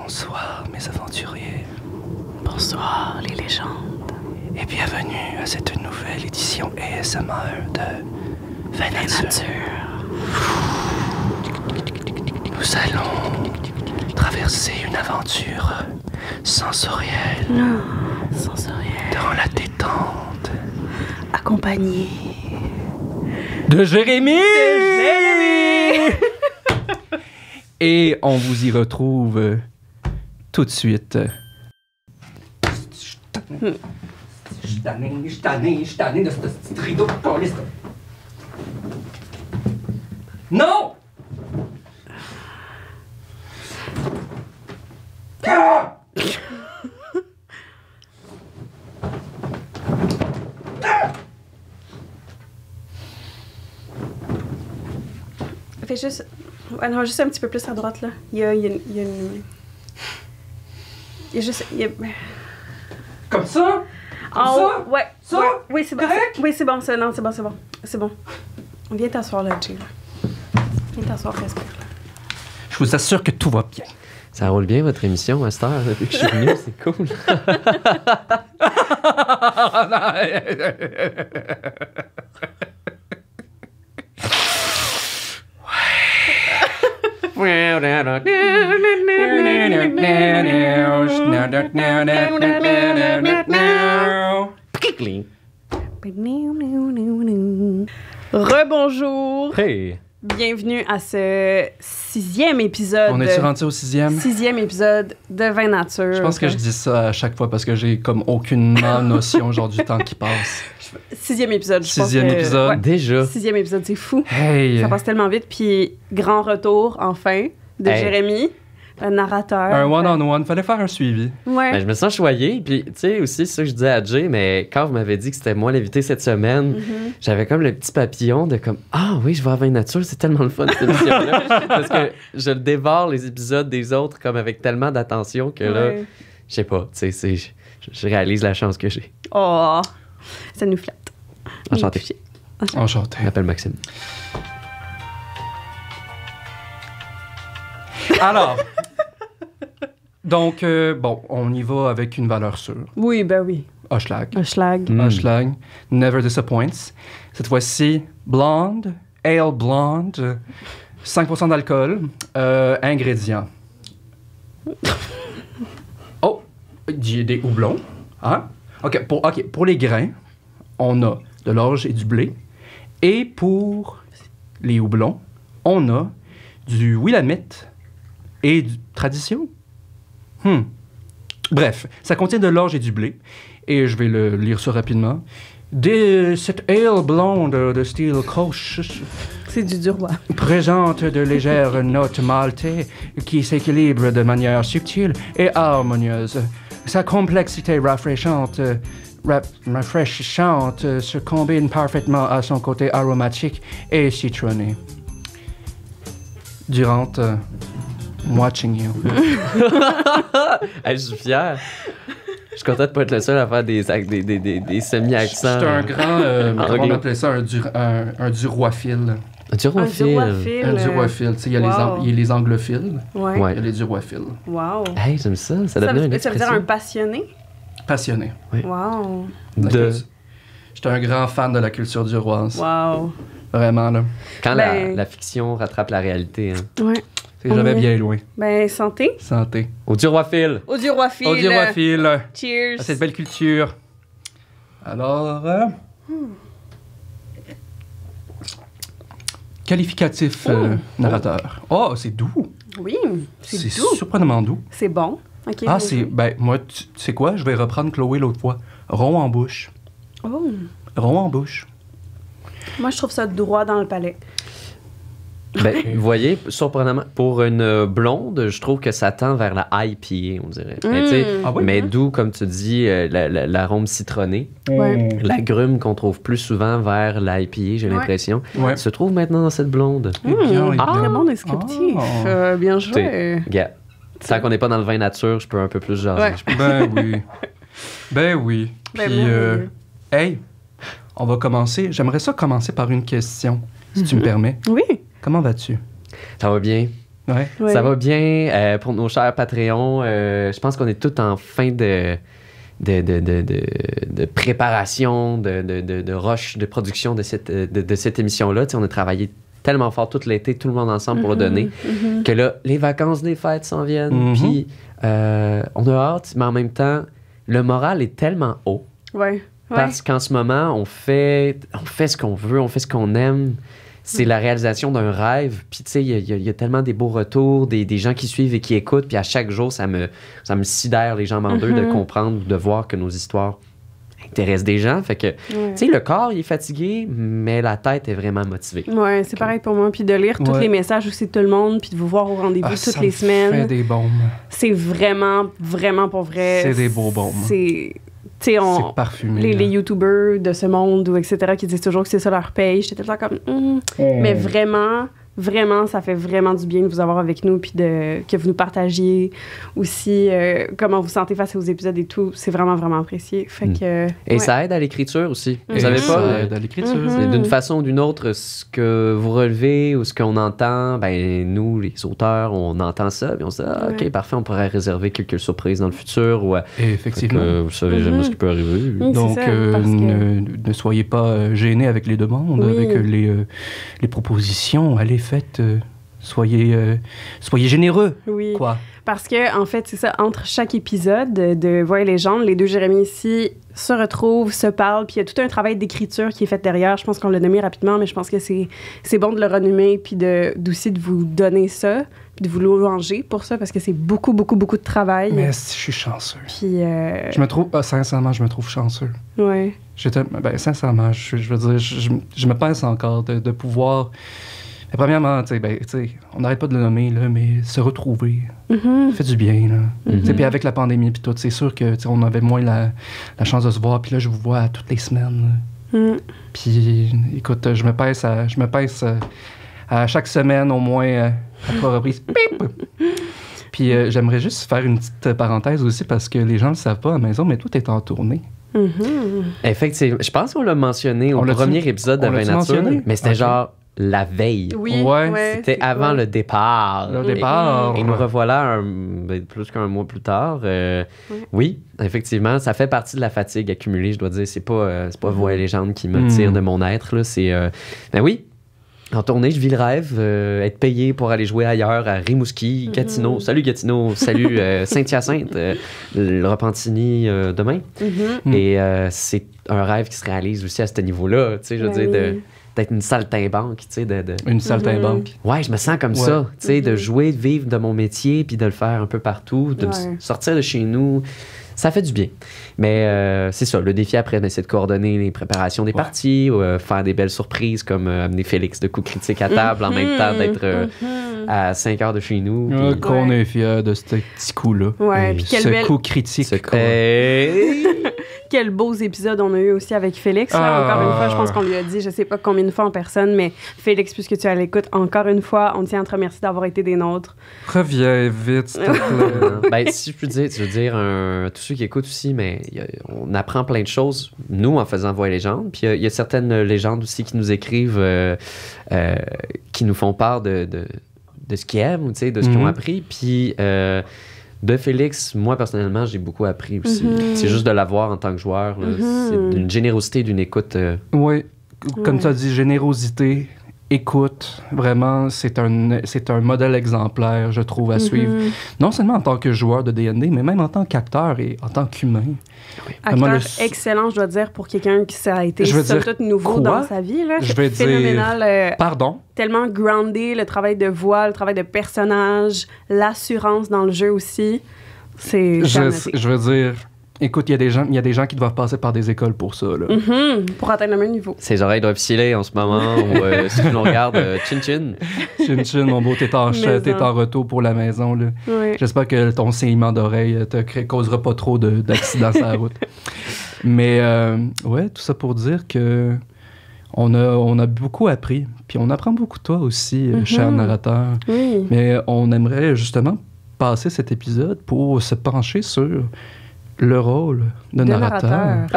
Bonsoir mes aventuriers. Bonsoir les légendes. Et bienvenue à cette nouvelle édition ASMR de Vin Nature. Nous allons traverser une aventure sensorielle. Sensoriel. Dans la détente. Accompagné De Jérémy! Et on vous y retrouve tout de suite. Je suis tanné de ce petit rideau de police. Non! Ah! Fait juste... Ouais, non, juste un petit peu plus à droite, là. Il y a une... Il y a juste... Comme ça? Comme ça? Ouais. Ça? Ouais. Oui, c'est bon. Correct? Oui, c'est bon. Non, c'est bon, c'est bon. C'est bon. Viens t'asseoir là, Jay. Viens t'asseoir, respire. Je vous assure que tout va bien. Ça roule bien, votre émission, à cette heure, depuis que je suis venu, c'est cool. Rebonjour. Hey! Bienvenue à ce 6e épisode. On est-tu rendu au 6e? 6e épisode de Vin Nature. Je pense que je dis ça à chaque fois parce que j'ai comme aucunement notion genre du temps qui passe. 6e épisode, je pense. 6e épisode. Ouais. Déjà? 6e épisode, c'est fou. Hey! Ça passe tellement vite. Puis, grand retour, enfin, de Hey. Jérémy, le narrateur. Un one-on-one, fallait faire un suivi. Ouais. Ben, je me sens choyé, puis tu sais aussi, c'est ça que je disais à Jay, mais quand vous m'avez dit que c'était moi l'invité cette semaine, j'avais comme le petit papillon de comme « Ah oui, je vais à Vin Nature, c'est tellement le fun cette émission-là! » Parce que je le dévore les épisodes des autres comme avec tellement d'attention que là, Ouais. je sais pas, tu sais, je réalise la chance que j'ai. Oh, ça nous flatte. Enchanté. Enchanté. Je m'appelle Maxime. Alors, donc, bon, on y va avec une valeur sûre. Oui, ben oui. Hochelag. Un schlag. Hochelag. Never disappoints. Cette fois-ci, blonde, ale blonde, 5% d'alcool, ingrédients. Oh, il y a des houblons. Hein? OK, pour les grains, on a de l'orge et du blé. Et pour les houblons, on a du Willamette et du Tradition. Bref, ça contient de l'orge et du blé. Et je vais le lire ça rapidement. Cette ale blonde de style Kolsch C'est du roi. présente de légères notes maltais qui s'équilibrent de manière subtile et harmonieuse. Sa complexité rafraîchissante se combine parfaitement à son côté aromatique et citronné. Durant watching you. Hey, je suis fier. Je suis content de pas être le seul à faire des semi-accents. C'est un grand, on anglais. appelait ça un durophile. Un durophile. Un durophile. Tu sais, il y a Wow. les anglophiles, Ouais. Ouais. il y a les durophiles. Wow. Hey, j'aime ça. Ça Ça devient une veut dire un expression. passionné? Passionné. Wow. J'étais un grand fan de la culture duroise. Wow. Vraiment, là. Quand Ben- la fiction rattrape la réalité. Hein. Ouais. C'est jamais Ouais. bien loin. Ben, santé. Santé. Au durophile. Au durophile. Au durophile. Cheers. À cette belle culture. Alors, qualificatif narrateur. Oh, c'est doux. Oui, c'est doux. surprenamment doux. C'est bon. OK. Ah, bon. c'est... Ben, moi, tu sais quoi? Je vais reprendre Chloé l'autre fois. Rond en bouche. Oh. Rond en bouche. Moi, je trouve ça droit dans le palais. Ben, vous voyez, surprenamment, pour une blonde, je trouve que ça tend vers la IPA, on dirait. Mais, tu sais, Ah oui? mais doux, comme tu dis, l'arôme citronné. Ouais. L'agrume qu'on trouve plus souvent vers l'IPA, j'ai Ouais. l'impression, Ouais. se trouve maintenant dans cette blonde. Eh bien, eh bien. Très bon descriptif. Ah. Bien joué. T'sais, gars, tant qu'on n'est pas dans le vin nature, je peux un peu plus jaser. Ouais. je pense. Ben oui. Ben oui. Ben, Puis, merveilleux. hey, on va commencer. J'aimerais ça commencer par une question, si tu me permets. Oui. Comment vas-tu? Ça va bien. Ouais. Ouais. Ça va bien pour nos chers Patreons. Je pense qu'on est tous en fin de préparation, de rush, de production de cette émission-là. Tu sais, on a travaillé tellement fort tout l'été, tout le monde ensemble pour le donner, que là, les vacances des fêtes s'en viennent, puis on a hâte, mais en même temps, le moral est tellement haut. Ouais. Parce qu'en ce moment, on fait ce qu'on veut, on fait ce qu'on aime. C'est la réalisation d'un rêve. Puis, tu sais, il y a tellement des beaux retours, des gens qui suivent et qui écoutent. Puis, à chaque jour, ça me sidère les jambes en deux de comprendre, de voir que nos histoires intéressent des gens. Fait que, tu sais, le corps, il est fatigué, mais la tête est vraiment motivée. Ouais, c'est pareil pour moi. Puis de lire tous les messages aussi de tout le monde, puis de vous voir au rendez-vous toutes les semaines. Ça fait des baumes. C'est vraiment, vraiment pour vrai. C'est des beaux baumes. C'est c'est parfumé. Les YouTubers de ce monde, ou etc., qui disent toujours que c'est ça leur paye. J'étais tout le temps comme... Mais vraiment, ça fait vraiment du bien de vous avoir avec nous, puis que vous nous partagiez aussi comment vous sentez face aux épisodes et tout. C'est vraiment, vraiment apprécié. Fait que, et ça aide à l'écriture aussi. Vous savez pas? Ça aide à l'écriture. C'est d'une façon ou d'une autre, ce que vous relevez ou ce qu'on entend, ben nous, les auteurs, on entend ça, puis on se dit, OK, parfait, on pourrait réserver quelques surprises dans le futur. Ou, effectivement. Vous savez jamais ce qui peut arriver. Donc, ne soyez pas gênés avec les demandes, avec les propositions. Allez, faites, soyez généreux. Oui. Quoi? Parce que, en fait, c'est ça, entre chaque épisode de Voix et Légende, les deux Jérémy ici se retrouvent, se parlent, puis il y a tout un travail d'écriture qui est fait derrière. Je pense qu'on l'a nommé rapidement, mais je pense que c'est bon de le renommer, puis aussi de vous donner ça, puis de vous louanger pour ça, parce que c'est beaucoup, beaucoup, beaucoup de travail. Mais je suis chanceux. Puis... Je me trouve, sincèrement, je me trouve chanceux. Ouais. Sincèrement, je veux dire, je me pince encore de pouvoir... Mais premièrement, on n'arrête pas de le nommer, là, mais se retrouver, ça fait du bien. Puis avec la pandémie, puis tout, c'est sûr que on avait moins la chance de se voir. Puis là, je vous vois toutes les semaines. Puis, écoute, je me pince à chaque semaine, au moins, à 3 reprises. Puis j'aimerais juste faire une petite parenthèse aussi, parce que les gens ne le savent pas à la maison, mais tout est en tournée. Effectivement. Je pense qu'on l'a mentionné au premier épisode de Vin Nature, mais c'était genre... la veille. Oui, c'était avant le départ. Et nous revoilà plus qu'un mois plus tard. Oui, effectivement, ça fait partie de la fatigue accumulée, je dois dire. C'est pas Voix et Légende qui me tire de mon être. Là. C'est, ben oui, en tournée, je vis le rêve. Être payé pour aller jouer ailleurs à Rimouski, Gatineau. Salut Gatineau, salut Saint-Hyacinthe, le Repentigny demain. Et c'est un rêve qui se réalise aussi à ce niveau-là. Tu sais, je veux dire, d'être une saltimbanque, tu sais, Une saltimbanque. Ouais, je me sens comme ça, tu sais, de jouer, de vivre de mon métier, puis de le faire un peu partout, de sortir de chez nous. Ça fait du bien. Mais c'est ça, le défi après, c'est de coordonner les préparations des parties, faire des belles surprises, comme amener Félix de Coup Critique à table, en même temps d'être à 5 heures de chez nous. Qu'on est fiers de ce petit coup-là. Ouais, puis quel coup critique. Quels beaux épisodes on a eu aussi avec Félix. Là, encore une fois, je pense qu'on lui a dit, je sais pas combien de fois en personne, mais Félix, puisque tu es à l'écoute, encore une fois, on tient à te remercier d'avoir été des nôtres. Reviens vite, s'il te plaît. Ben, si je peux dire, tu veux dire, tous ceux qui écoutent aussi, mais on apprend plein de choses, nous, en faisant Voix et Légende. Puis il y a certaines légendes aussi qui nous écrivent, qui nous font part de ce qu'ils aiment, tu sais, de ce qu'ils ont appris. Puis... de Félix, moi, personnellement, j'ai beaucoup appris aussi. C'est juste de l'avoir en tant que joueur. Là. C'est d'une générosité, d'une écoute. Oui, comme tu as dit, générosité, écoute. Vraiment, c'est un modèle exemplaire, je trouve, à suivre. Non seulement en tant que joueur de D&D, mais même en tant qu'acteur et en tant qu'humain. Acteur excellent, je dois dire, pour quelqu'un qui ça a été somme toute nouveau dans sa vie. Là. Je vais phénoménal. Pardon? Tellement groundé, le travail de voix, le travail de personnage, l'assurance dans le jeu aussi. Je veux dire, écoute, il y a des gens qui doivent passer par des écoles pour ça. Là. Pour atteindre le même niveau. Ses oreilles doivent sciller en ce moment. Ou si tu nous regardes, chin-chin. Chin-chin, mon beau, t'es en retour pour la maison. Là. Oui. J'espère que ton saignement d'oreille te causera pas trop d'accidents sur la route. Mais, ouais, tout ça pour dire que on a beaucoup appris. Puis on apprend beaucoup de toi aussi, cher narrateur. Oui. Mais on aimerait justement passer cet épisode pour se pencher sur le rôle de narrateur.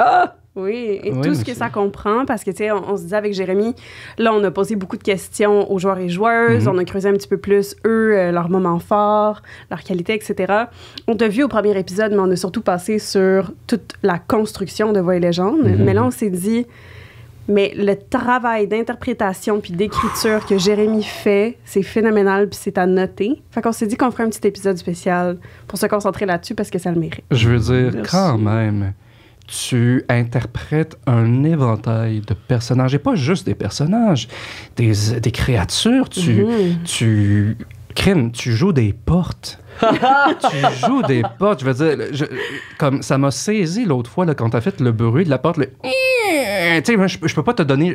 Oui, et Oui, tout ce mais que c'est- ça comprend, parce que, tu sais, on se disait avec Jérémy, là, on a posé beaucoup de questions aux joueurs et joueuses, on a creusé un petit peu plus, eux, leurs moments forts, leurs qualités, etc. On t'a vu au premier épisode, mais on a surtout passé sur toute la construction de Voix et Légende. Mais là, on s'est dit, mais le travail d'interprétation puis d'écriture que Jérémy fait, c'est phénoménal, puis c'est à noter. Fait qu'on s'est dit qu'on ferait un petit épisode spécial pour se concentrer là-dessus, parce que ça le mérite. Je veux dire, Merci. quand même, tu interprètes un éventail de personnages, et pas juste des personnages, des créatures. Tu joues des portes. Tu joues des portes. Je veux dire, comme ça m'a saisi l'autre fois là, quand t'as fait le bruit de la porte. Tu sais, moi, je peux pas te donner,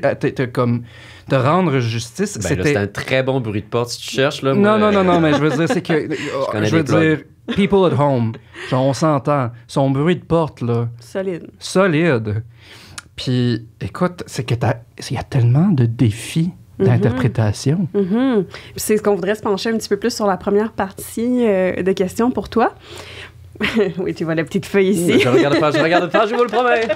comme te rendre justice. Ben là, c'est un très bon bruit de porte. Si tu cherches, là... Non, moi, non, mais je veux dire, c'est que... connais je veux des plugs. dire, people at home, genre, on s'entend. Son bruit de porte, là, Solide. solide. Puis, écoute, c'est que il y a tellement de défis d'interprétation. Mhm. Puis c'est ce qu'on voudrait se pencher un petit peu plus sur la première partie de questions pour toi. Oui, tu vois la petite feuille ici. Je regarde pas, je vous le promets.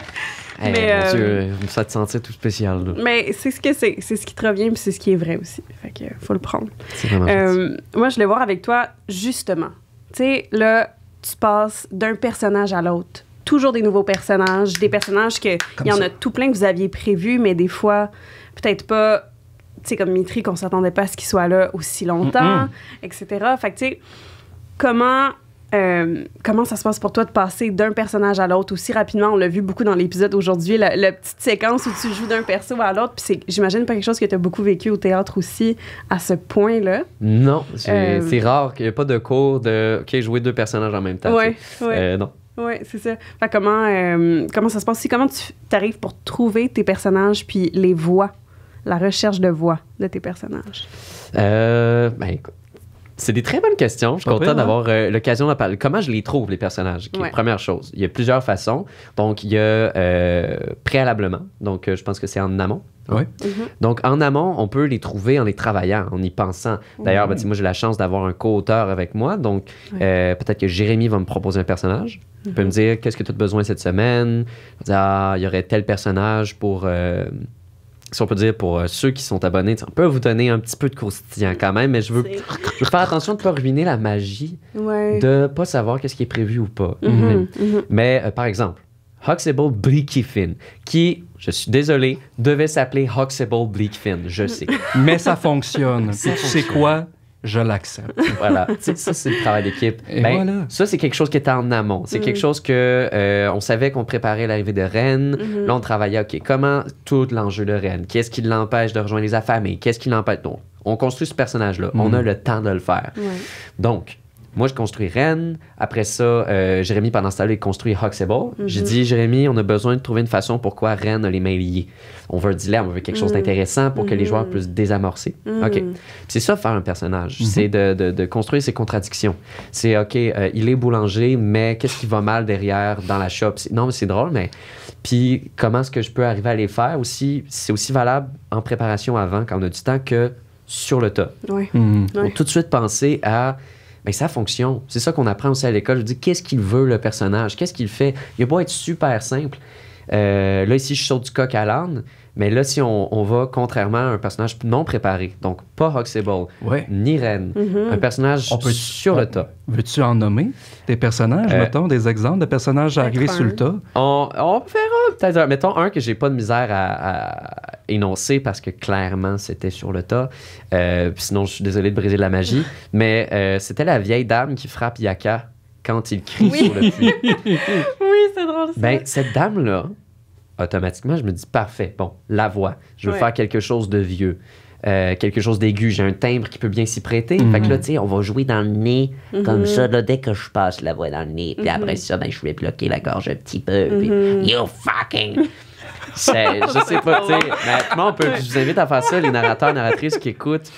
Hey, Mais, mon Dieu, vous me faites sentir tout spécial, là. Mais c'est ce que c'est. C'est ce qui te revient, puis c'est ce qui est vrai aussi. Fait que faut le prendre. C'est vraiment gentil. Moi, je voulais voir avec toi, justement. Tu sais, là, tu passes d'un personnage à l'autre. Toujours des nouveaux personnages, des personnages que... Comme Il y en ça. a tout plein que vous aviez prévus, mais des fois, peut-être pas... Tu sais, comme Mitri, qu'on s'attendait pas à ce qu'il soit là aussi longtemps, etc. Fait que, tu sais, comment ça se passe pour toi de passer d'un personnage à l'autre aussi rapidement? On l'a vu beaucoup dans l'épisode aujourd'hui, la petite séquence où tu joues d'un perso à l'autre, puis c'est, j'imagine, pas quelque chose que tu as beaucoup vécu au théâtre aussi, à ce point-là. Non, Euh, c'est rare qu'il n'y ait pas de cours de OK, jouer deux personnages en même temps. Ouais, tu sais. ouais. Non. Oui, c'est ça. Fait comment ça se passe aussi? Comment tu arrives pour trouver tes personnages puis les voix, la recherche de voix de tes personnages? Ben écoute, c'est des très bonnes questions. Je suis Pas content pire, hein? d'avoir l'occasion de parler. Comment je les trouve, les personnages? Ouais. Première chose, il y a plusieurs façons. Donc, il y a préalablement. Donc, je pense que c'est en amont. Oui. Donc, en amont, on peut les trouver en les travaillant, en y pensant. D'ailleurs, ben, tu sais, moi, j'ai la chance d'avoir un co-auteur avec moi. Donc, peut-être que Jérémy va me proposer un personnage. Il peut me dire, qu'est-ce que tu as besoin cette semaine? Je vais dire, il y aurait tel personnage pour... si on peut dire, pour ceux qui sont abonnés, on peut vous donner un petit peu de croustillant quand même, mais je veux faire attention de ne pas ruiner la magie, Ouais. de ne pas savoir qu'est-ce qui est prévu ou pas. Mhm, mhm. Mais, par exemple, Huxtable Bleakfin, qui, je suis désolé, devait s'appeler Huxtable Bleakfin, je sais. Mais ça fonctionne. Puis tu sais quoi? Je l'accepte. Voilà. Tu sais, ça, c'est le travail d'équipe. Et Ben, voilà. Ça, c'est quelque chose qui était en amont. C'est quelque chose que on savait qu'on préparait l'arrivée de Rennes. Là, on travaillait, OK, comment tout l'enjeu de Rennes? Qu'est-ce qui l'empêche de rejoindre les affamés? Qu'est-ce qui l'empêche? Donc, on construit ce personnage-là. On a le temps de le faire. Ouais. Donc, moi, je construis Rennes. Après ça, Jérémy, pendant ce temps-là, il construit Huxtable. J'ai dit, Jérémy, on a besoin de trouver une façon pourquoi Rennes a les mains liées. On veut un dilemme, on veut quelque chose d'intéressant pour que les joueurs puissent désamorcer. OK. C'est ça, faire un personnage. C'est de construire ses contradictions. C'est, OK, il est boulanger, mais qu'est-ce qui va mal derrière dans la shop? Non, mais c'est drôle, mais... Puis, comment est-ce que je peux arriver à les faire aussi? C'est aussi valable en préparation avant, quand on a du temps, que sur le tas. Ouais. Mhm. Ouais. Faut tout de suite penser à ben, sa fonction. C'est ça qu'on apprend aussi à l'école. Je dis, qu'est-ce qu'il veut, le personnage? Qu'est-ce qu'il fait? Il a beau être super simple. Là, ici, je saute du coq à l'âne. Mais là, si on va contrairement à un personnage non préparé, donc pas Huxtable, Ouais. ni Rennes, un personnage On peut- sur le tas. Veux-tu en nommer des personnages, mettons, des exemples de personnages arrivés sur le tas? On verra peut-être. Mettons un que j'ai pas de misère à énoncer parce que clairement c'était sur le tas. Puis sinon, je suis désolé de briser la magie. Mais c'était la vieille dame qui frappe Yaka quand il crie Oui. sur le puits. Oui, c'est drôle, ça. Ben, cette dame-là, automatiquement, je me dis parfait. Bon, la voix. Je veux Ouais. faire quelque chose de vieux. Quelque chose d'aigu. J'ai un timbre qui peut bien s'y prêter. Fait que là, tu sais, on va jouer dans le nez, comme ça, là, dès que je passe la voix dans le nez. Puis après ça, ben, je vais bloquer la gorge un petit peu. Puis, you fucking. Je sais pas, tu sais. Mais moi, je vous invite à faire ça, les narrateurs, narratrices qui écoutent.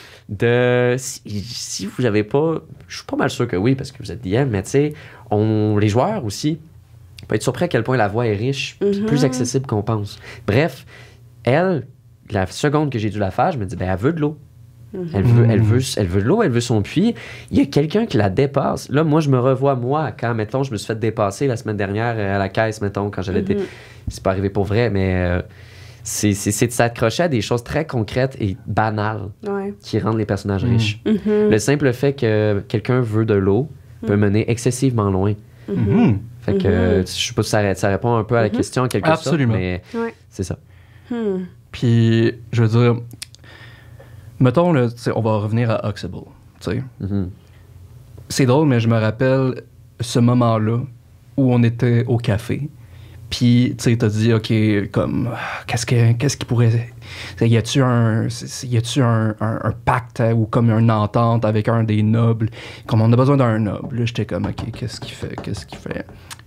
Si vous n'avez pas. Je suis pas mal sûr que oui, parce que vous êtes DM, mais tu sais, les joueurs aussi. On peut être surpris à quel point la voix est riche, puis plus accessible qu'on pense. Bref, elle, la seconde que j'ai dû la faire, je me dis, ben, elle veut de l'eau. Elle veut l'eau, elle veut son puits. Il y a quelqu'un qui la dépasse. Là, moi, je me revois, moi, quand, mettons, je me suis fait dépasser la semaine dernière à la caisse, mettons, quand j'allais... C'est pas arrivé pour vrai, mais c'est de s'accrocher à des choses très concrètes et banales qui rendent les personnages riches. Le simple fait que quelqu'un veut de l'eau peut mener excessivement loin. Fait que, je sais pas si ça répond un peu à la question en quelque sorte, mais c'est ça. Puis, je veux dire... Mettons, là, on va revenir à Huxtable, tu sais. C'est drôle, mais je me rappelle ce moment-là où on était au café. Puis, tu sais, t'as dit, OK, comme, qu'est-ce qui pourrait... Y a-tu un pacte ou comme une entente avec un des nobles? Comme on a besoin d'un noble. Là, j'étais comme, OK, qu'est-ce qu'il fait?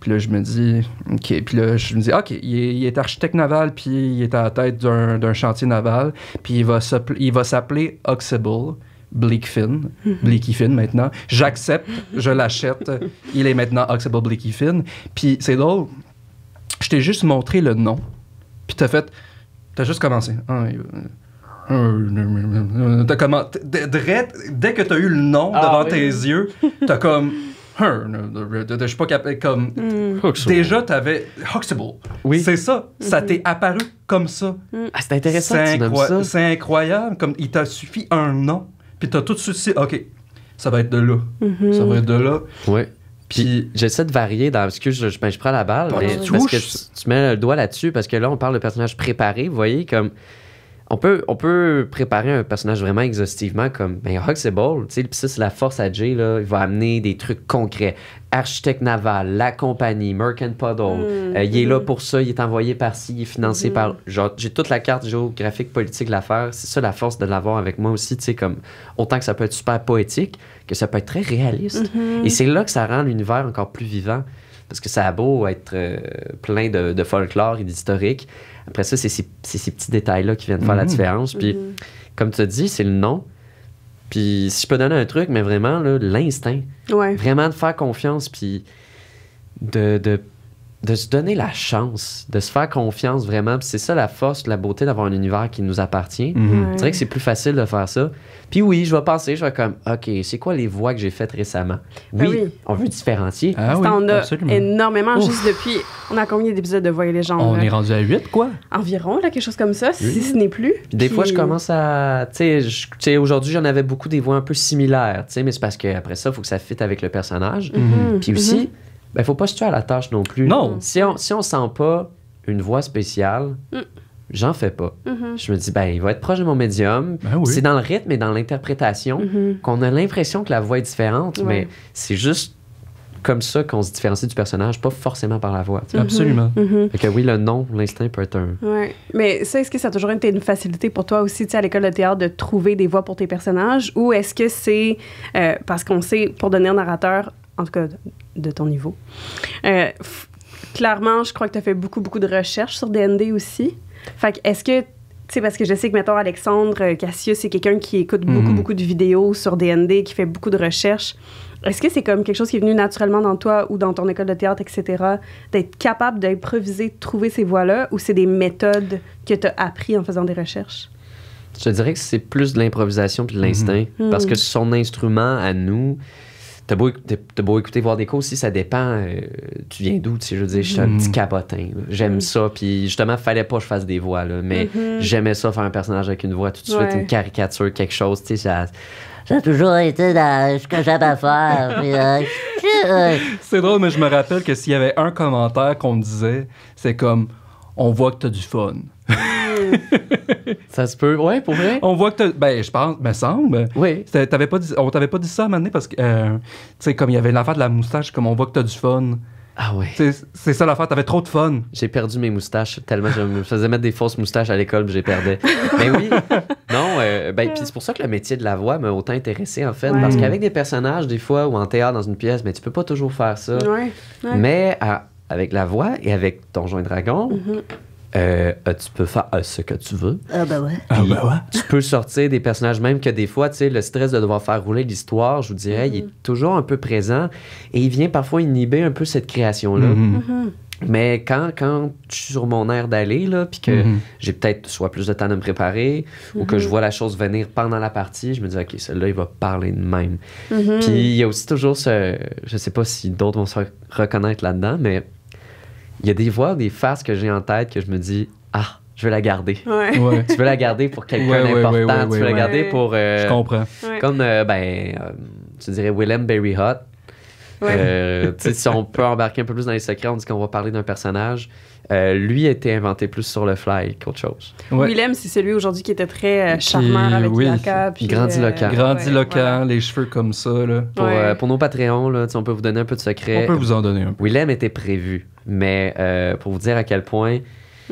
Puis là, je me dis, OK. Puis là, je me dis, OK, il est architecte naval, puis il est à la tête d'un chantier naval, puis il va s'appeler Huxtable Bleakfin. Bleaky Finn, maintenant. J'accepte, je l'achète. Il est maintenant Huxtable Bleaky Finn. Puis c'est drôle, je t'ai juste montré le nom, puis t'as juste commencé. Dès que t'as eu le nom devant tes yeux, t'as comme... Je suis pas capable... Comme, déjà, t'avais Huxtable. Oui. C'est ça. Ça t'est apparu comme ça. Ah, c'est intéressant que tu nommes ça. C'est incroyable. Comme, il t'a suffi un nom, puis t'as tout de suite dit, OK, ça va être de là. Ça va être de là. Oui. Puis j'essaie de varier dans... Excuse, je prends la balle, mais parce que tu mets le doigt là-dessus, parce que là, on parle de personnages préparés, vous voyez, comme... On peut préparer un personnage vraiment exhaustivement comme Huxtable, tu sais, puis ça, c'est la force à Jay, là. Il va amener des trucs concrets. Architecte naval, la compagnie, Merc and Puddle, il est là pour ça, il est envoyé par-ci, il est financé par... Genre, j'ai toute la carte géographique, politique de l'affaire. C'est ça la force de l'avoir avec moi aussi, tu sais, comme... Autant que ça peut être super poétique, que ça peut être très réaliste. Et c'est là que ça rend l'univers encore plus vivant. Parce que ça a beau être plein de folklore et d'historique. Après ça, c'est ces petits détails-là qui viennent faire la différence. Puis, comme tu as dit, c'est le nom. Puis, si je peux donner un truc, mais vraiment, là, l'instinct. Vraiment de faire confiance, puis de se donner la chance, de se faire confiance vraiment. Puis c'est ça la force, la beauté d'avoir un univers qui nous appartient. C'est vrai que c'est plus facile de faire ça. Puis oui, je vais penser, je vais comme, OK, c'est quoi les voix que j'ai faites récemment? Oui, on veut différencier. On a énormément, juste depuis... On a combien d'épisodes de Voix et Légendes? On est rendu à 8, quoi? Environ, là, quelque chose comme ça, si ce n'est plus. Puis des fois, je commence à... Tu sais, aujourd'hui, j'en avais beaucoup des voix un peu similaires, tu sais, mais c'est parce qu'après ça, il faut que ça fitte avec le personnage. Puis aussi, il faut pas se tuer à la tâche non plus. Non! Si on sent pas une voix spéciale... J'en fais pas. Je me dis, il va être proche de mon médium. C'est dans le rythme et dans l'interprétation qu'on a l'impression que la voix est différente, mais c'est juste comme ça qu'on se différencie du personnage, pas forcément par la voix. Absolument. Fait que oui, le nom, l'instinct peut être un... Mais ça, est-ce que ça a toujours été une facilité pour toi aussi, tu sais, à l'école de théâtre, de trouver des voix pour tes personnages, ou est-ce que c'est parce qu'on sait, pour devenir narrateur, en tout cas de ton niveau, clairement, je crois que tu as fait beaucoup de recherches sur D&D aussi. Fait que est-ce que, tu sais, parce que je sais que, mettons, Alexandre Cassius, c'est quelqu'un qui écoute beaucoup de vidéos sur D&D, qui fait beaucoup de recherches. Est-ce que c'est comme quelque chose qui est venu naturellement dans toi ou dans ton école de théâtre, etc., d'être capable d'improviser, de trouver ces voix-là, ou c'est des méthodes que tu as appris en faisant des recherches? Je te dirais que c'est plus de l'improvisation puis de l'instinct, parce que son instrument à nous... T'as beau écouter, voir des cours aussi, ça dépend. Tu viens d'où, tu sais, je veux dire, je suis un petit cabotin. J'aime ça, puis justement, fallait pas que je fasse des voix, là, mais j'aimais ça, faire un personnage avec une voix tout de suite, une caricature, quelque chose, tu sais, ça a toujours été ce que j'aime à faire. C'est drôle, mais je me rappelle que s'il y avait un commentaire qu'on me disait, c'est comme, on voit que t'as du fun. Ça se peut, ouais, pour vrai. On voit que je pense, me semble. Oui. On t'avait pas dit ça à un moment donné parce que, tu sais, comme il y avait l'affaire de la moustache, comme on voit que t'as du fun. Ah oui. C'est ça l'affaire, t'avais trop de fun. J'ai perdu mes moustaches tellement je me faisais mettre des fausses moustaches à l'école puis j'ai perdais. Mais oui, non, puis c'est pour ça que le métier de la voix m'a autant intéressé en fait, parce qu'avec des personnages des fois ou en théâtre dans une pièce, tu peux pas toujours faire ça. Mais avec la voix et avec Donjons et Dragons, tu peux faire ce que tu veux. Tu peux sortir des personnages, même que des fois, tu sais, le stress de devoir faire rouler l'histoire, je vous dirais, il est toujours un peu présent et il vient parfois inhiber un peu cette création-là. Mais quand je suis sur mon air d'aller, là, puis que j'ai peut-être soit plus de temps de me préparer, ou que je vois la chose venir pendant la partie, je me dis, OK, celui-là, il va parler de même. Puis il y a aussi toujours je sais pas si d'autres vont se reconnaître là-dedans, mais il y a des voix, des faces que j'ai en tête que je me dis, je veux la garder. Ouais. Ouais. Tu veux la garder pour quelqu'un d'important, tu veux la garder pour... Je comprends. Comme, tu dirais Willem Berry Hot. Ouais. Si on peut embarquer un peu plus dans les secrets, on dit qu'on va parler d'un personnage. Lui a été inventé plus sur le fly qu'autre chose. Ouais. Willem, c'est celui aujourd'hui qui était très charmeur avec Yaka. Grandiloquent. Grandiloquent, les cheveux comme ça. Là. Pour nos Patreons, là, on peut vous donner un peu de secret. On peut vous en donner un peu. Willem était prévu, mais pour vous dire à quel point...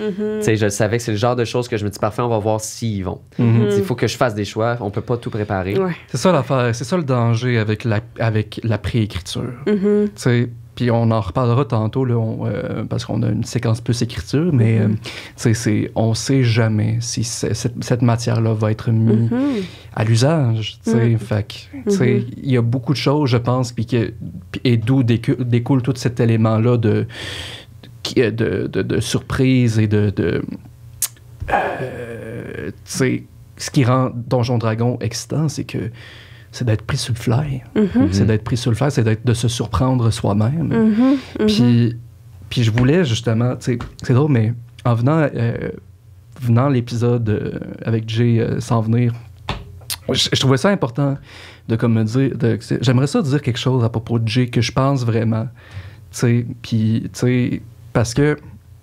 Je savais que c'est le genre de choses que je me dis, parfait, on va voir s'ils vont. Il faut que je fasse des choix, on peut pas tout préparer. Ouais. C'est ça l'affaire, c'est ça le danger avec la préécriture. Puis on en reparlera tantôt, là, parce qu'on a une séquence plus écriture, mais on sait jamais si cette matière-là va être mise à l'usage. Fait il y a beaucoup de choses, je pense, et d'où découle tout cet élément-là de surprise et ce qui rend Donjon Dragon excitant, c'est d'être pris sur le fly. C'est d'être pris sur le fly, c'est de se surprendre soi-même. Puis je voulais justement, c'est drôle, mais en venant l'épisode avec Jay sans venir, je trouvais ça important de comme me dire, j'aimerais ça dire quelque chose à propos de Jay que je pense vraiment. Parce que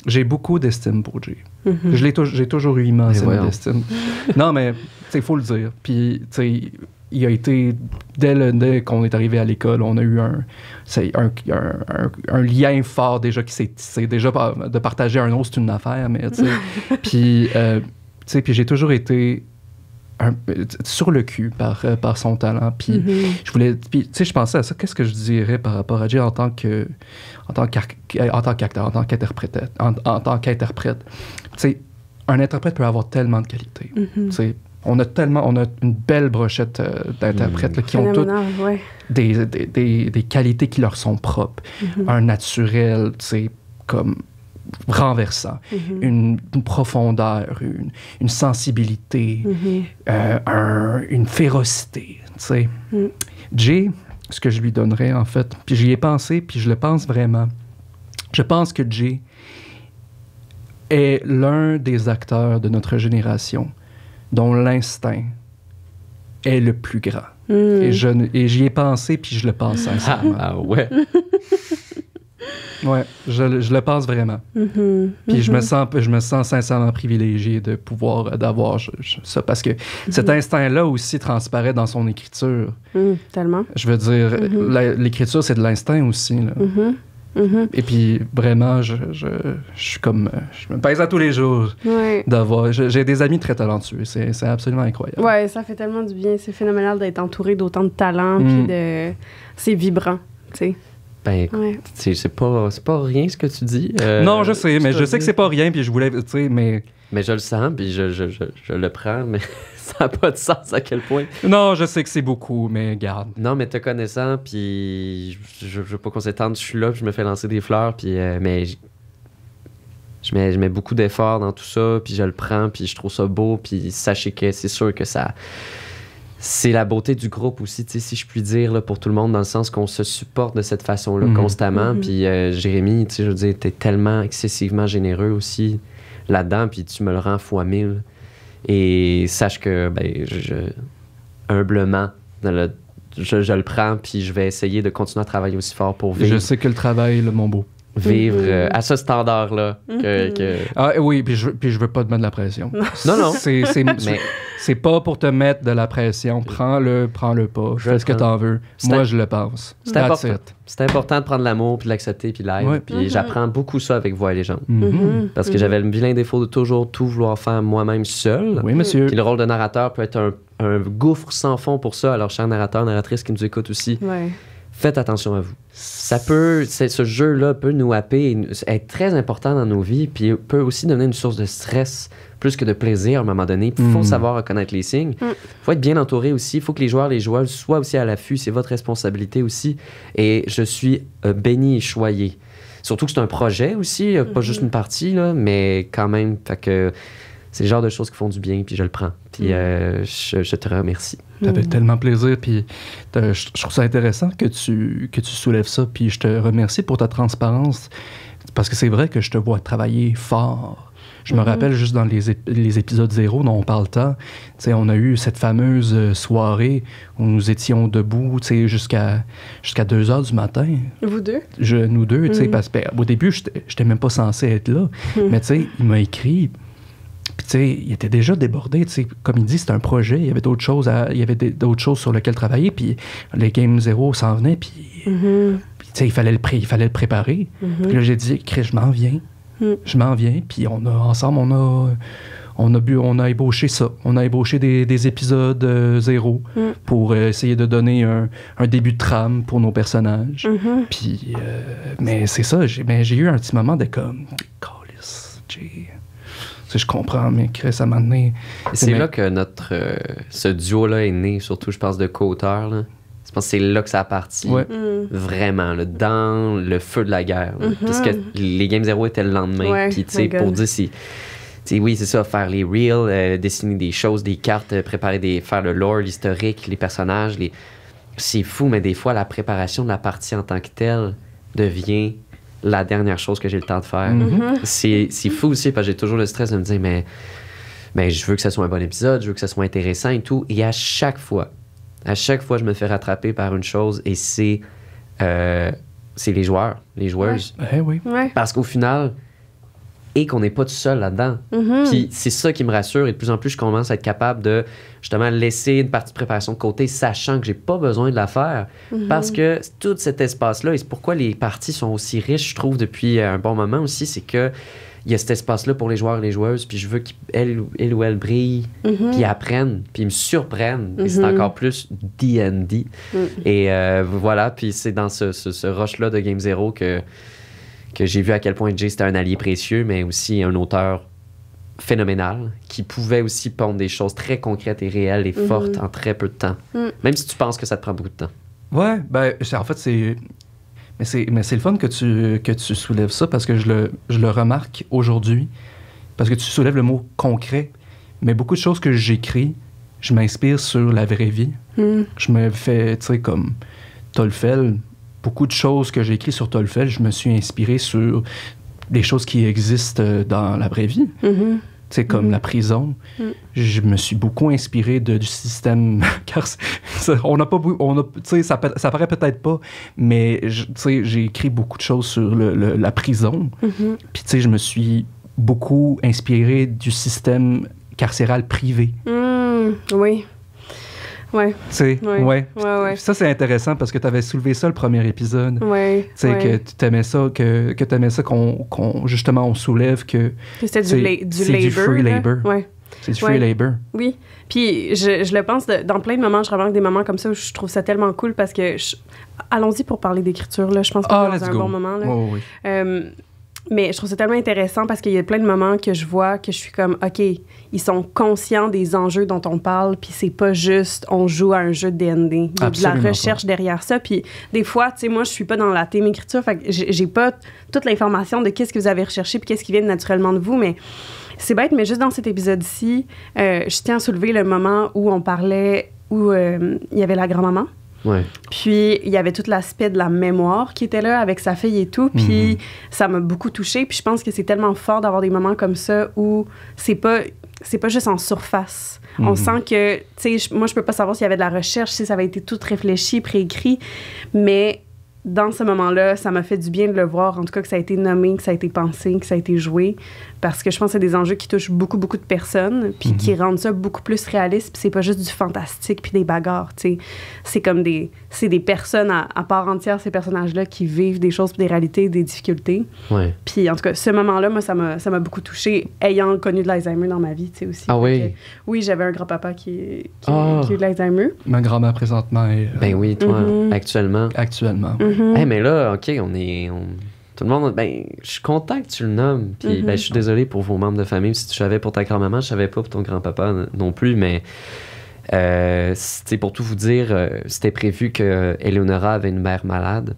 j'ai beaucoup d'estime pour Jay. J'ai toujours eu immensément d'estime. Non, mais il faut le dire. Puis, il a été, dès qu'on est arrivé à l'école, on a eu un lien fort déjà qui s'est tissé. Déjà, de partager un autre, c'est une affaire, mais puis j'ai toujours été sur le cul par son talent. Puis je pensais à ça. Qu'est-ce que je dirais par rapport à Jay en tant qu'acteur, en tant qu'interprète. Un interprète peut avoir tellement de qualités. On a une belle brochette d'interprètes là, qui ont toutes des qualités qui leur sont propres. Un naturel, comme renversant, une profondeur, une sensibilité, une férocité. Jay, ce que je lui donnerais, en fait, puis j'y ai pensé, puis je le pense vraiment, je pense que Jay est l'un des acteurs de notre génération dont l'instinct est le plus grand. Et j'y ai pensé, puis je le pense sincèrement. Ah ouais? Ouais, je le pense vraiment. Puis je me sens sincèrement privilégié de pouvoir d'avoir ça, parce que cet instinct-là aussi transparaît dans son écriture. Tellement. Je veux dire, l'écriture, c'est de l'instinct aussi. Là. Et puis, vraiment, je suis comme... je me pèse à tous les jours d'avoir... J'ai des amis très talentueux. C'est absolument incroyable. Ouais, ça fait tellement du bien. C'est phénoménal d'être entouré d'autant de talent, puis c'est vibrant, tu sais. Ben, c'est pas rien ce que tu dis. Non, je sais, mais je sais que c'est pas rien, puis je voulais, tu sais, mais... Mais je le sens, puis je le prends, mais ça n'a pas de sens à quel point. Non, je sais que c'est beaucoup, mais garde. Non, mais te connaissant, puis je veux pas qu'on s'étende, je suis là, puis je me fais lancer des fleurs, puis mais je mets beaucoup d'efforts dans tout ça, puis je le prends, puis je trouve ça beau, puis sachez que c'est sûr que ça... C'est la beauté du groupe aussi, si je puis dire, là, pour tout le monde, dans le sens qu'on se supporte de cette façon-là constamment. Puis Jérémy, je veux dire, t'es tellement excessivement généreux aussi là-dedans, puis tu me le rends fois 1000. Et sache que, humblement, je le prends, puis je vais essayer de continuer à travailler aussi fort pour vivre. Je sais que le travail, là, mon beau. Vivre à ce standard-là. Ah oui, puis je veux pas te mettre de la pression. Non. C'est pas pour te mettre de la pression. Prends-le pas. Fais ce que t'en veux. Moi, je le pense. C'est important. C'est important de prendre l'amour, puis de l'accepter, puis l'aide. Ouais. Puis j'apprends beaucoup ça avec Voix et Légende. Parce que j'avais le vilain défaut de toujours tout vouloir faire moi-même seul. Oui, monsieur. Puis le rôle de narrateur peut être un gouffre sans fond pour ça. Alors, chers narrateurs, narratrices qui nous écoutent aussi, faites attention à vous. Ce jeu-là peut nous happer, être très important dans nos vies, puis peut aussi devenir une source de stress plus que de plaisir à un moment donné. Il faut savoir reconnaître les signes. Il faut être bien entouré aussi. Il faut que les joueurs, les joueuses soient aussi à l'affût. C'est votre responsabilité aussi. Et je suis béni et choyé. Surtout que c'est un projet aussi, pas juste une partie, là, mais quand même, fait que c'est le genre de choses qui font du bien, puis je le prends. Puis je te remercie. Ça fait tellement plaisir, puis je trouve ça intéressant que tu soulèves ça, puis je te remercie pour ta transparence, parce que c'est vrai que je te vois travailler fort. Je me rappelle juste dans les épisodes 0 dont on parle tant, on a eu cette fameuse soirée où nous étions debout jusqu'à 2 heures du matin. Vous deux? Nous deux, parce qu'au début, je n'étais même pas censé être là. Mais il m'a écrit, puis il était déjà débordé. Comme il dit, c'était un projet, il y avait d'autres choses, sur lesquelles travailler, puis les Game 0 s'en venaient, puis il fallait le préparer. Puis là, j'ai dit, Chris, je m'en viens. Je m'en viens, puis ensemble, on a ébauché ça. On a ébauché des épisodes 0 pour essayer de donner un début de trame pour nos personnages. Puis, mais c'est ça, j'ai eu un petit moment de comme, câlisse, je comprends, mais Chris, à un moment donné... C'est là que ce duo-là est né, surtout, je pense, de co-auteurs, là. Je pense que c'est là que ça a parti, vraiment, là, dans le feu de la guerre. Parce que les Game 0 étaient le lendemain. Puis, tu sais, pour dire si... oui, c'est ça, faire les reels, dessiner des choses, des cartes, faire le lore, l'historique, les personnages. C'est fou, mais des fois, la préparation de la partie en tant que telle devient la dernière chose que j'ai le temps de faire. C'est fou aussi, parce que j'ai toujours le stress de me dire, mais je veux que ça soit un bon épisode, je veux que ça soit intéressant et tout. Et à chaque fois, je me fais rattraper par une chose, et c'est les joueurs, les joueuses. Oui. Parce qu'au final, et qu'on n'est pas tout seul là-dedans. Puis c'est ça qui me rassure, et de plus en plus, je commence à être capable de, justement, laisser une partie de préparation de côté, sachant que j'ai pas besoin de la faire. Parce que tout cet espace-là, et c'est pourquoi les parties sont aussi riches, je trouve, depuis un bon moment aussi, c'est que il y a cet espace-là pour les joueurs et les joueuses, puis je veux qu'ils ou elles brillent, puis apprennent, puis ils me surprennent. Et c'est encore plus D&D. Et voilà, puis c'est dans ce rush-là de Game 0 que j'ai vu à quel point Jay, c'était un allié précieux, mais aussi un auteur phénoménal, qui pouvait aussi pondre des choses très concrètes et réelles et fortes en très peu de temps. Même si tu penses que ça te prend beaucoup de temps. Ouais, en fait, c'est... Mais c'est le fun que tu soulèves ça, parce que je le remarque aujourd'hui, parce que tu soulèves le mot concret. Mais beaucoup de choses que j'écris, je m'inspire sur la vraie vie. Je me fais, comme Tolfel, beaucoup de choses que j'ai écrites sur Tolfel, je me suis inspiré sur des choses qui existent dans la vraie vie. Comme la prison. Je me suis beaucoup inspiré du système, car on n'a pas, ça paraît peut-être pas, mais j'ai écrit beaucoup de choses sur la prison. Puis je me suis beaucoup inspiré du système carcéral privé. Oui. Ouais. Ça, c'est intéressant parce que tu avais soulevé ça le premier épisode. Que tu aimais ça, justement, on soulève que c'était du free labor. C'est du free labor. Oui. Puis je le pense dans plein de moments, je remarque des moments comme ça où je trouve ça tellement cool parce que allons-y pour parler d'écriture, là. Je pense qu'on est dans un bon moment, là. Mais je trouve ça tellement intéressant parce qu'il y a plein de moments que je vois que je suis comme, OK, ils sont conscients des enjeux dont on parle, puis c'est pas juste on joue à un jeu de D&D. Il y a de la recherche derrière ça. Puis des fois, tu sais, moi, je suis pas dans la team écriture, fait que j'ai pas toute l'information de qu'est-ce que vous avez recherché puis qu'est-ce qui vient naturellement de vous, mais c'est bête, mais juste dans cet épisode-ci, je tiens à soulever le moment où on parlait, où il y avait la grand-maman. Puis il y avait tout l'aspect de la mémoire qui était là avec sa fille et tout, puis ça m'a beaucoup touchée, puis je pense que c'est tellement fort d'avoir des moments comme ça où c'est pas juste en surface. On sent que, tu sais, moi je peux pas savoir s'il y avait de la recherche, si ça avait été tout réfléchi, préécrit, mais dans ce moment-là, ça m'a fait du bien de le voir, en tout cas que ça a été nommé, que ça a été pensé, que ça a été joué, parce que je pense que c'est des enjeux qui touchent beaucoup, beaucoup de personnes, puis qui rendent ça beaucoup plus réaliste, puis c'est pas juste du fantastique puis des bagarres, tu sais. C'est comme des personnes à part entière, ces personnages-là, qui vivent des choses, des réalités, des difficultés. Ouais. Puis en tout cas, ce moment-là, moi, ça m'a beaucoup touchée, ayant connu de l'Alzheimer dans ma vie, tu sais, aussi. Ah oui? Oui, j'avais un grand-papa qui a eu de l'Alzheimer. Ma grand-mère, présentement, est... Ben oui, toi, actuellement. Actuellement. Hey, mais là, OK, tout le monde... Ben, je suis content que tu le nommes. Puis, ben, je suis désolé pour vos membres de famille. Si tu savais pour ta grand-maman, je savais pas pour ton grand-papa non plus, mais... pour tout vous dire, c'était prévu que Eleonora avait une mère malade.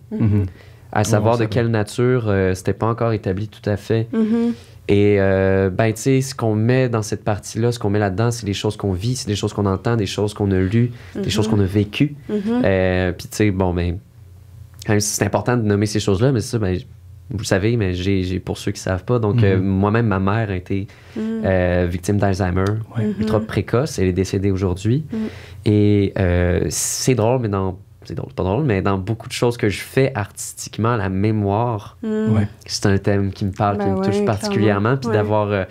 À savoir de quelle nature, c'était pas encore établi tout à fait. Et ben, tu sais, ce qu'on met dans cette partie-là, ce qu'on met là-dedans, c'est des choses qu'on vit, c'est des choses qu'on entend, des choses qu'on a lues, des choses qu'on a vécues. Puis, tu sais, bon, ben, quand même, c'est important de nommer ces choses-là, mais ça, ben, vous le savez, mais j'ai pour ceux qui savent pas, donc moi-même, ma mère a été victime d'Alzheimer, ultra précoce, elle est décédée aujourd'hui. Et c'est drôle, mais pas drôle, mais dans beaucoup de choses que je fais artistiquement, la mémoire, c'est un thème qui me parle, qui me touche particulièrement. Puis d'avoir...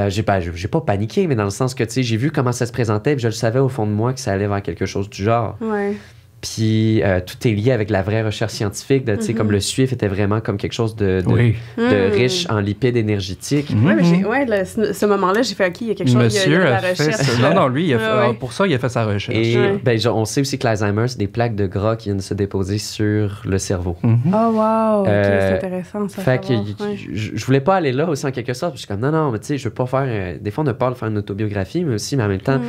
j'ai pas paniqué, mais dans le sens que, tu sais, j'ai vu comment ça se présentait, puis je le savais au fond de moi que ça allait vers quelque chose du genre. Puis tout est lié avec la vraie recherche scientifique, tu sais, comme le suif était vraiment comme quelque chose de riche en lipides énergétiques. Oui, mais ce moment-là, j'ai fait, OK, il y a quelque chose, Monsieur il y a de la a fait recherche. Non, lui, pour ça, il a fait sa recherche. Et ben, on sait aussi que l'Alzheimer, c'est des plaques de gras qui viennent se déposer sur le cerveau. Oh, wow! OK, c'est intéressant, ça. Fait que je voulais pas aller là aussi, en quelque sorte. Je suis comme, non, mais tu sais, je veux pas faire... des fois, on a peur de faire une autobiographie, mais aussi, mais en même temps,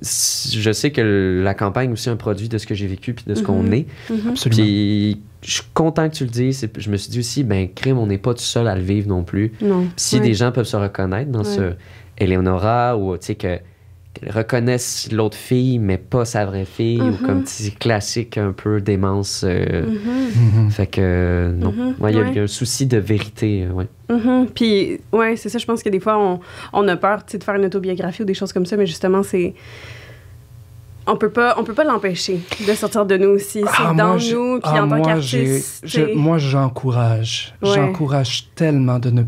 je sais que la campagne est aussi un produit de ce que j'ai vécu puis de ce qu'on est. Absolument. Puis je suis content que tu le dises. Je me suis dit aussi, ben, crime, on n'est pas tout seul à le vivre non plus. Non. Si des gens peuvent se reconnaître dans ce Eleonora, ou tu sais, qu'elle reconnaisse l'autre fille, mais pas sa vraie fille, ou comme petit classique un peu démence. Fait que, non. Il y a un souci de vérité, Puis, c'est ça, je pense que des fois, on a peur, tu sais, de faire une autobiographie ou des choses comme ça, mais justement, c'est... On peut pas l'empêcher de sortir de nous aussi. C'est dans nous, puis en tant qu'artiste. Moi, j'encourage. J'encourage tellement de ne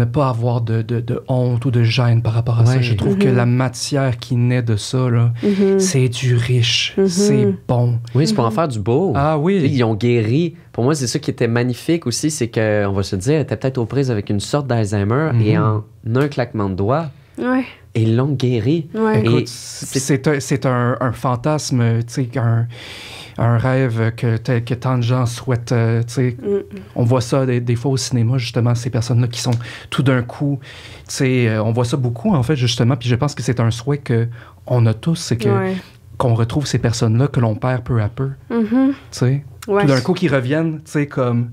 pas avoir de honte ou de gêne par rapport à ça. Je trouve que la matière qui naît de ça, là, c'est du riche. C'est bon. Oui, c'est pour en faire du beau. Ah oui. Ils ont guéri. Pour moi, c'est ça qui était magnifique aussi, c'est qu'on va se dire, elle était peut-être aux prises avec une sorte d'Alzheimer, et en un claquement de doigts, et ils l'ont guéri. Écoute, c'est un fantasme, tu sais, un rêve que tant de gens souhaitent. Tu sais, on voit ça des fois au cinéma, justement, ces personnes-là qui sont tout d'un coup, tu sais, on voit ça beaucoup, en fait, justement, puis je pense que c'est un souhait qu'on a tous, c'est qu'on retrouve ces personnes-là que l'on perd peu à peu. Tu sais, tout d'un coup, qu'ils reviennent, tu sais, comme...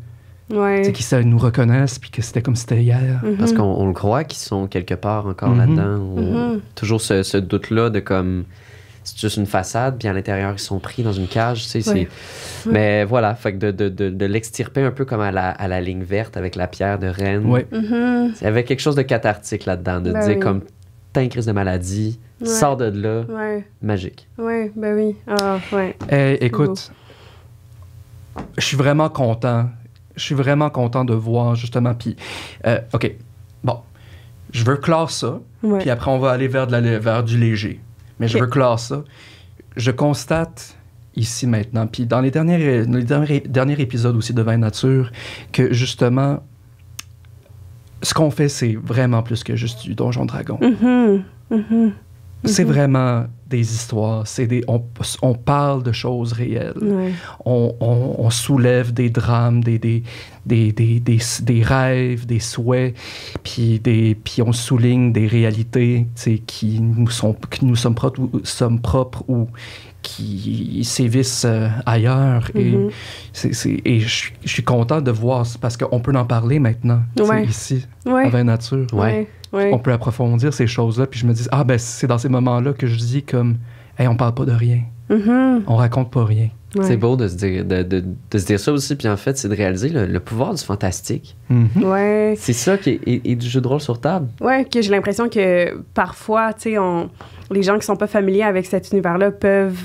Tu sais, qu'ils nous reconnaissent, puis que c'était comme si c'était hier. Parce qu'on le croit qu'ils sont quelque part encore là-dedans. Toujours ce doute-là de comme... C'est juste une façade, puis à l'intérieur, ils sont pris dans une cage, tu sais. Mais voilà, fait que de l'extirper un peu comme à la ligne verte avec la pierre de Rennes. Il y avait quelque chose de cathartique là-dedans, de dire comme, t'as une crise de maladie, sors de là, magique. Écoute, je suis vraiment content. Je suis vraiment content de voir, justement, puis... OK, bon, je veux clore ça, puis après, on va aller vers du léger. Mais je veux clore ça. Je constate ici, maintenant, puis dans les derniers épisodes aussi de Vin Nature, que, justement, ce qu'on fait, c'est vraiment plus que juste du Donjon Dragon. C'est vraiment des histoires, on parle de choses réelles. On soulève des drames, des rêves, des souhaits, puis on souligne des réalités qui nous sommes propres ou qui sévissent ailleurs. Et je suis content de voir, parce qu'on peut en parler maintenant, ici, à Vin Nature. On peut approfondir ces choses-là, puis je me dis, c'est dans ces moments-là que je dis comme, hey, on parle pas de rien. On raconte pas rien. C'est beau de se dire, de se dire ça aussi, puis en fait, c'est de réaliser le pouvoir du fantastique. C'est ça qui est du jeu de rôle sur table. Que j'ai l'impression que parfois, tu sais, les gens qui sont pas familiers avec cet univers-là peuvent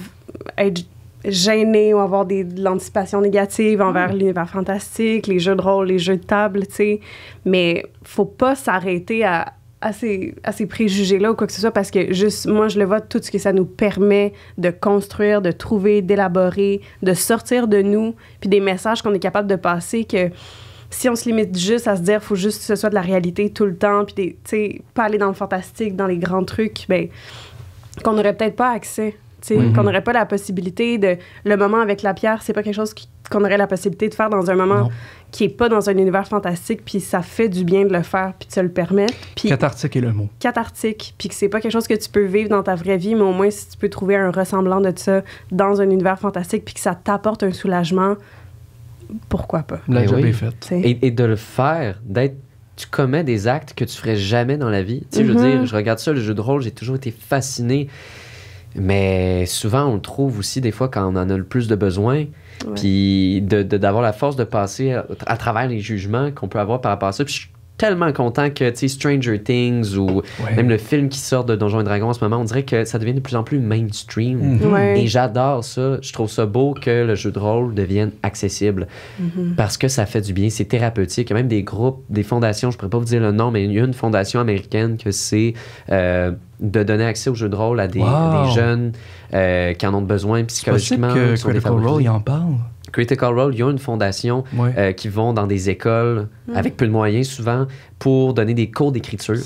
être gêner ou avoir de l'anticipation négative envers l'univers fantastique, les jeux de rôle, les jeux de table, tu sais. Mais faut pas s'arrêter à ces préjugés-là ou quoi que ce soit, parce que juste, moi, je le vois, tout ce que ça nous permet de construire, de trouver, d'élaborer, de sortir de nous, puis des messages qu'on est capable de passer, que si on se limite juste à se dire faut juste que ce soit de la réalité tout le temps, puis tu sais, pas aller dans le fantastique, dans les grands trucs, ben qu'on n'aurait peut-être pas accès. Qu'on n'aurait pas la possibilité de... Le moment avec la pierre, c'est pas quelque chose qu'on aurait la possibilité de faire dans un moment qui est pas dans un univers fantastique, puis ça fait du bien de le faire, puis de se le permettre. Puis cathartique est le mot. Cathartique, puis que c'est pas quelque chose que tu peux vivre dans ta vraie vie, mais au moins si tu peux trouver un ressemblant de ça dans un univers fantastique, puis que ça t'apporte un soulagement, pourquoi pas? La job est faite. Et de le faire, tu commets des actes que tu ferais jamais dans la vie. Tu sais, je veux dire, je regarde ça, le jeu de rôle, j'ai toujours été fasciné. Mais souvent, on le trouve aussi des fois quand on en a le plus de besoin. Puis d'avoir la force de passer à travers les jugements qu'on peut avoir par rapport à ça. Puis je suis tellement content que, tu sais, Stranger Things ou même le film qui sort de Donjons et Dragons en ce moment, on dirait que ça devient de plus en plus mainstream. Et j'adore ça. Je trouve ça beau que le jeu de rôle devienne accessible parce que ça fait du bien. C'est thérapeutique. Il y a même des groupes, des fondations, je ne pourrais pas vous dire le nom, mais il y a une fondation américaine que c'est de donner accès au jeu de rôle à des jeunes qui en ont besoin psychologiquement. C'est possible que Critical Role, il en parle. Critical Role, il y a une fondation qui vont dans des écoles avec peu de moyens souvent pour donner des cours d'écriture.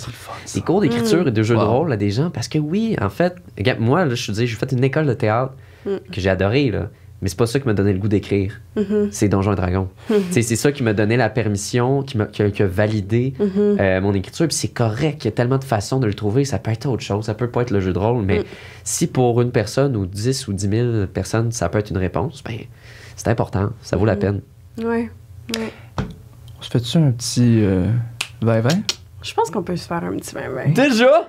Des cours d'écriture et de jeux de rôle à des gens parce que oui, en fait, regarde, moi, là, je te dis, j'ai fait une école de théâtre que j'ai adorée, là. Mais c'est pas ça qui m'a donné le goût d'écrire. C'est Donjons et Dragons. C'est ça qui m'a donné la permission, qui a validé mon écriture. Puis c'est correct, il y a tellement de façons de le trouver. Ça peut être autre chose, ça peut pas être le jeu de rôle. Mais si pour une personne ou 10 ou 10 000 personnes, ça peut être une réponse, ben c'est important, ça vaut la peine. Ouais. On se fait-tu un petit 20-20? Je pense qu'on peut se faire un petit 20-20. Déjà?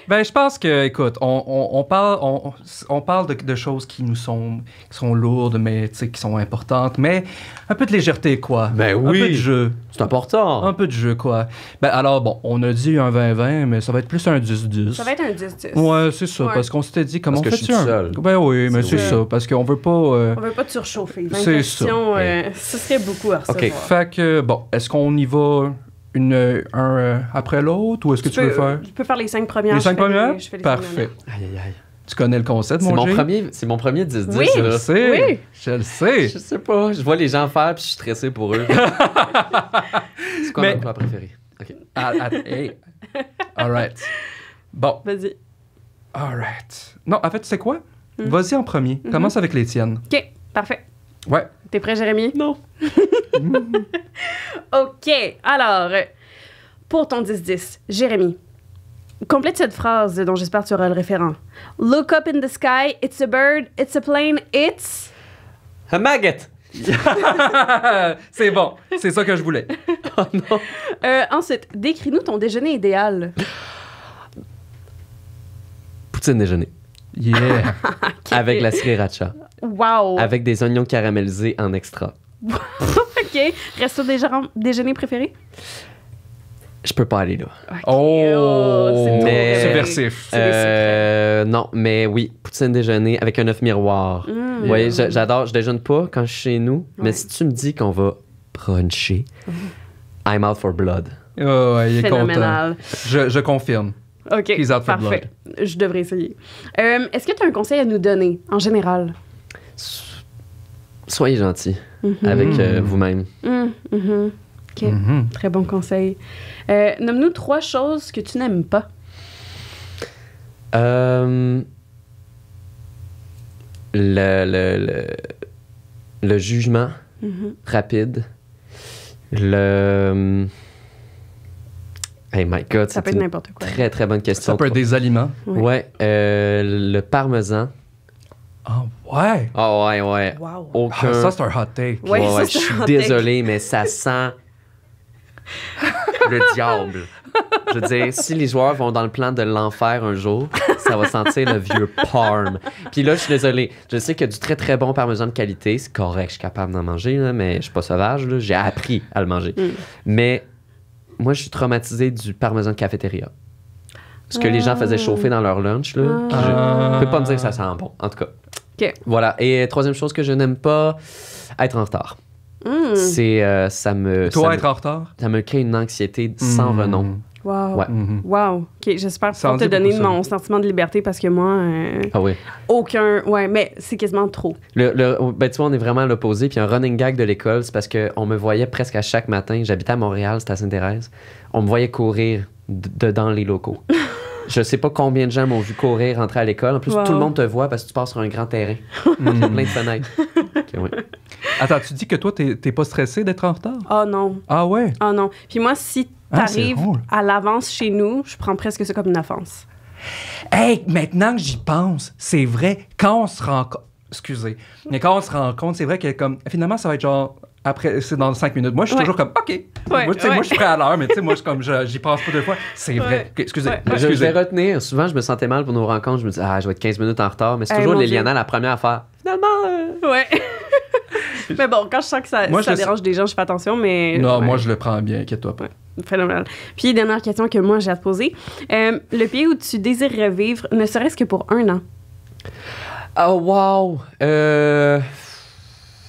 Ben, je pense que, écoute, on parle de choses qui sont lourdes, mais qui sont importantes, mais un peu de légèreté, quoi. Ben oui. Un peu de jeu. C'est important. Un peu de jeu, quoi. Ben, alors, bon, on a dit un 20-20, mais ça va être plus un 10-10. Ça va être un 10-10. Ouais, c'est ça, parce qu'on s'était dit, comment on fait ça? Seul. Ben oui, mais c'est ça, parce qu'on veut pas... On veut pas te surchauffer. 20 questions, ce serait beaucoup à recevoir. OK, fait que, bon, est-ce qu'on y va... un après l'autre, ou est-ce que tu veux faire? Je peux faire les 5 premières. Les 5 premières? Je fais les Parfait. 5 premières. Aïe. Tu connais le concept, C'est mon premier 10-10. Oui, je le sais. Je le sais. Je sais pas. Je vois les gens faire puis je suis stressé pour eux. C'est quoi mon plat préféré? OK. Hey. All right. Bon. Vas-y. All right. Non, en fait, tu sais quoi? Vas-y en premier. Commence avec les tiennes. OK, parfait. Ouais. T'es prêt, Jérémy? Non. OK. Alors, pour ton 10-10, Jérémy, complète cette phrase dont j'espère que tu auras le référent. Look up in the sky, it's a bird, it's a plane, it's... A maggot. C'est bon. C'est ça que je voulais. Oh non. Ensuite, décris-nous ton déjeuner idéal. Poutine déjeuner. Yeah. Okay. Avec la sriracha. Wow. Avec des oignons caramélisés en extra. OK. Resto déjeuner préféré? Je peux pas aller là. Okay. Oh! Mais- Subversif. C'est des secrets. Non, mais oui, poutine déjeuner avec un œuf miroir. Oui, j'adore. Je déjeune pas quand je suis chez nous, mais si tu me dis qu'on va bruncher, I'm out for blood. Oh, ouais, il est Phénoménal. content. Je confirme. OK, He's out for parfait. Je devrais essayer. Est-ce que tu as un conseil à nous donner, en général? Soyez gentil avec vous-même. OK, très bon conseil. Nomme-nous 3 choses que tu n'aimes pas. Le jugement rapide. Hey my God, Ça peut être n'importe quoi. très très bonne question. Ça peut être des aliments. Ouais, le parmesan. Ah, ouais. Ah ouais. Wow. Aucun... Ça, c'est un hot take. Ouais, ça, je c'est suis un hot take. désolé, mais ça sent le diable. Je veux dire, si les joueurs vont dans le plan de l'enfer un jour, ça va sentir le vieux parme. Puis là, je suis désolé. Je sais qu'il y a du très très bon parmesan de qualité. C'est correct, je suis capable d'en manger, là, mais je suis pas sauvage. Là. J'ai appris à le manger. Mais moi, je suis traumatisé du parmesan de cafétéria. Ce que les gens faisaient chauffer dans leur lunch, là. Je peux pas me dire que ça sent bon. En tout cas, OK. Voilà. Et troisième chose que je n'aime pas, être en retard. C'est, ça me... Toi, ça être en retard? Ça me crée une anxiété sans renom. Wow. Ouais. Wow. OK, j'espère Ça en pouvoir te dit donner beaucoup, ça. mon sentiment de liberté parce que moi, Ah oui. aucun... Ouais, mais c'est quasiment trop. Ben, tu vois, on est vraiment à l'opposé. Puis un running gag de l'école, c'est parce qu'on me voyait presque à chaque matin. J'habitais à Montréal, c'était à Sainte-Thérèse. On me voyait courir dedans les locaux. Je sais pas combien de gens m'ont vu courir, rentrer à l'école. En plus, Wow. tout le monde te voit parce que tu passes sur un grand terrain. Il y a plein de fenêtres. Ok, ouais. Attends, tu dis que toi, t'es pas stressé d'être en retard? Oh non. Ah ouais? Oh non. Puis moi, si Ah, c'est t'arrives drôle. à l'avance chez nous, je prends presque ça comme une offense. Hey, maintenant que j'y pense, c'est vrai, quand on se rend compte... Excusez. Mais quand on se rend compte, c'est vrai que comme finalement, ça va être genre... Après, c'est dans 5 minutes. Moi, je suis Ouais. toujours comme, OK. Ouais, Moi, tu sais, ouais. moi, je suis prêt à l'heure, mais tu sais, moi, je suis comme, j'y pense pas deux fois. C'est vrai. Ouais. OK, excusez. Ouais. Je Excusez. vais retenir. Souvent, je me sentais mal pour nos rencontres. Je me dis, je vais être 15 minutes en retard. Mais c'est Hey, toujours mon Léliana la première à faire. Finalement, Ouais. mais bon, quand je sens que ça, Moi, ça je- dérange des gens, je fais attention, mais... Non, ouais. moi, je le prends bien, inquiète-toi pas. Phénoménal. Puis, dernière question que moi, j'ai à te poser. Le pays où tu désirerais vivre, ne serait-ce que pour 1 an? Oh, wow!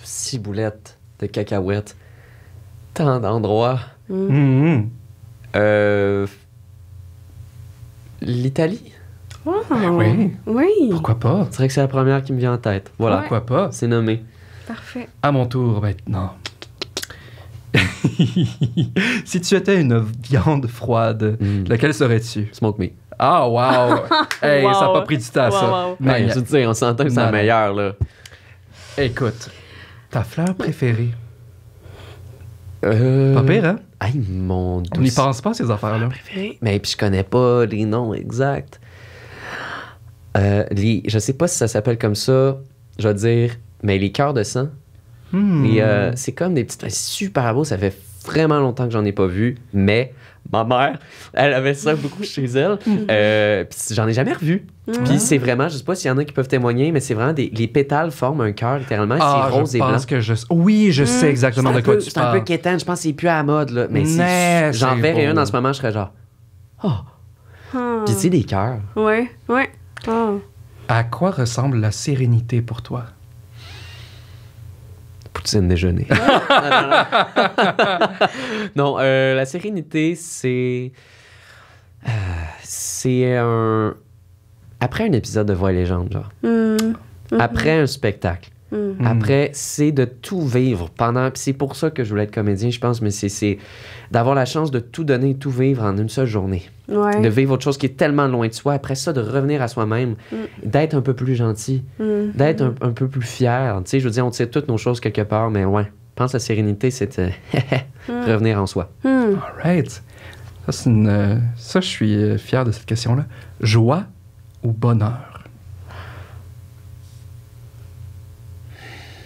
Ciboulette de cacahuètes. Tant d'endroits. Mhm. L'Italie? Oh, oui. Oui. Pourquoi pas? C'est vrai que c'est la première qui me vient en tête. Voilà. Pourquoi pas? C'est nommé. Parfait. À mon tour maintenant. Si tu étais une viande froide, laquelle serais-tu? Smoke me. Ah, wow! Hey, Wow. ça n'a pas pris du temps, ça. Wow, wow. Mais, Ouais, je veux dire, on s'entend que c'est la Non, non. meilleure, là. écoute, ta fleur préférée? Euh... Pas pire, hein? Aïe, mon Dieu. On n'y pense pas, ces affaires-là. Mais puis je connais pas les noms exacts. Je sais pas si ça s'appelle comme ça, je vais dire, mais les cœurs de sang. C'est comme des petites... C'est super beau, ça fait vraiment longtemps que j'en ai pas vu, mais ma mère, elle avait ça beaucoup chez elle. Puis j'en ai jamais revu. Puis c'est vraiment, je sais pas s'il y en a qui peuvent témoigner, mais c'est vraiment les pétales forment un cœur littéralement, Ah, c'est rose je et blanc. pense que oui, je sais exactement de quoi tu C'est un peu parles. quétaine, je pense que c'est plus à la mode, là. Mais Mais j'en c'est verrais beau. une en ce moment, je serais genre... Oh! Ah. Puis tu sais, des cœurs. Ouais, ouais. Ah. À quoi ressemble la sérénité pour toi? Poutine déjeuner. Non, la sérénité, c'est un... Après un épisode de Voix et Légende, genre. Après un spectacle. Après, c'est de tout vivre pendant... Puis c'est pour ça que je voulais être comédien, je pense, mais c'est d'avoir la chance de tout donner, tout vivre en une seule journée. Ouais. De vivre autre chose qui est tellement loin de soi. Après ça, de revenir à soi-même, d'être un peu plus gentil, d'être un peu plus fier. Tu sais, je veux dire, on tire toutes nos choses quelque part, mais ouais. Je pense que la sérénité, c'est de revenir en soi. All right. Ça, ça, je suis fier de cette question-là. Joie ou bonheur?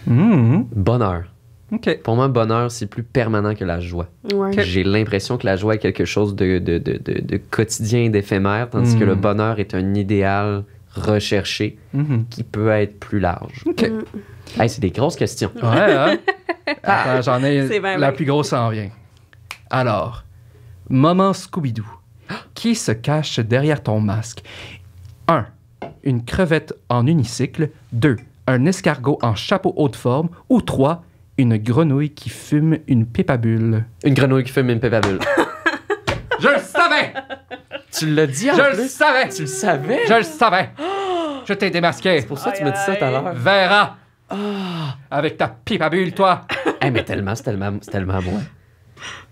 Bonheur. OK. Pour moi, bonheur, c'est plus permanent que la joie. Ouais. J'ai l'impression que la joie est quelque chose de quotidien et d'éphémère, tandis que le bonheur est un idéal recherché qui peut être plus large. OK. Hey, c'est des grosses questions. Ouais, hein? Attends, j'en ai... C'est bien, la bien. plus grosse s'en vient. Alors, moment Scooby-Doo. Qui se cache derrière ton masque? 1. Une crevette en unicycle. 2. Un escargot en chapeau haute forme. Ou 3. Une grenouille qui fume une pipe à bulles. Une grenouille qui fume une pipe à bulle. Je le savais! Tu l'as dit en Je le plus? savais! Tu le savais? Je le savais! Je t'ai démasqué. C'est pour ça que tu m'as dit ça tout à l'heure. Verra! Avec ta pipe à bulles, toi! Hey, mais tellement, c'est tellement à moi.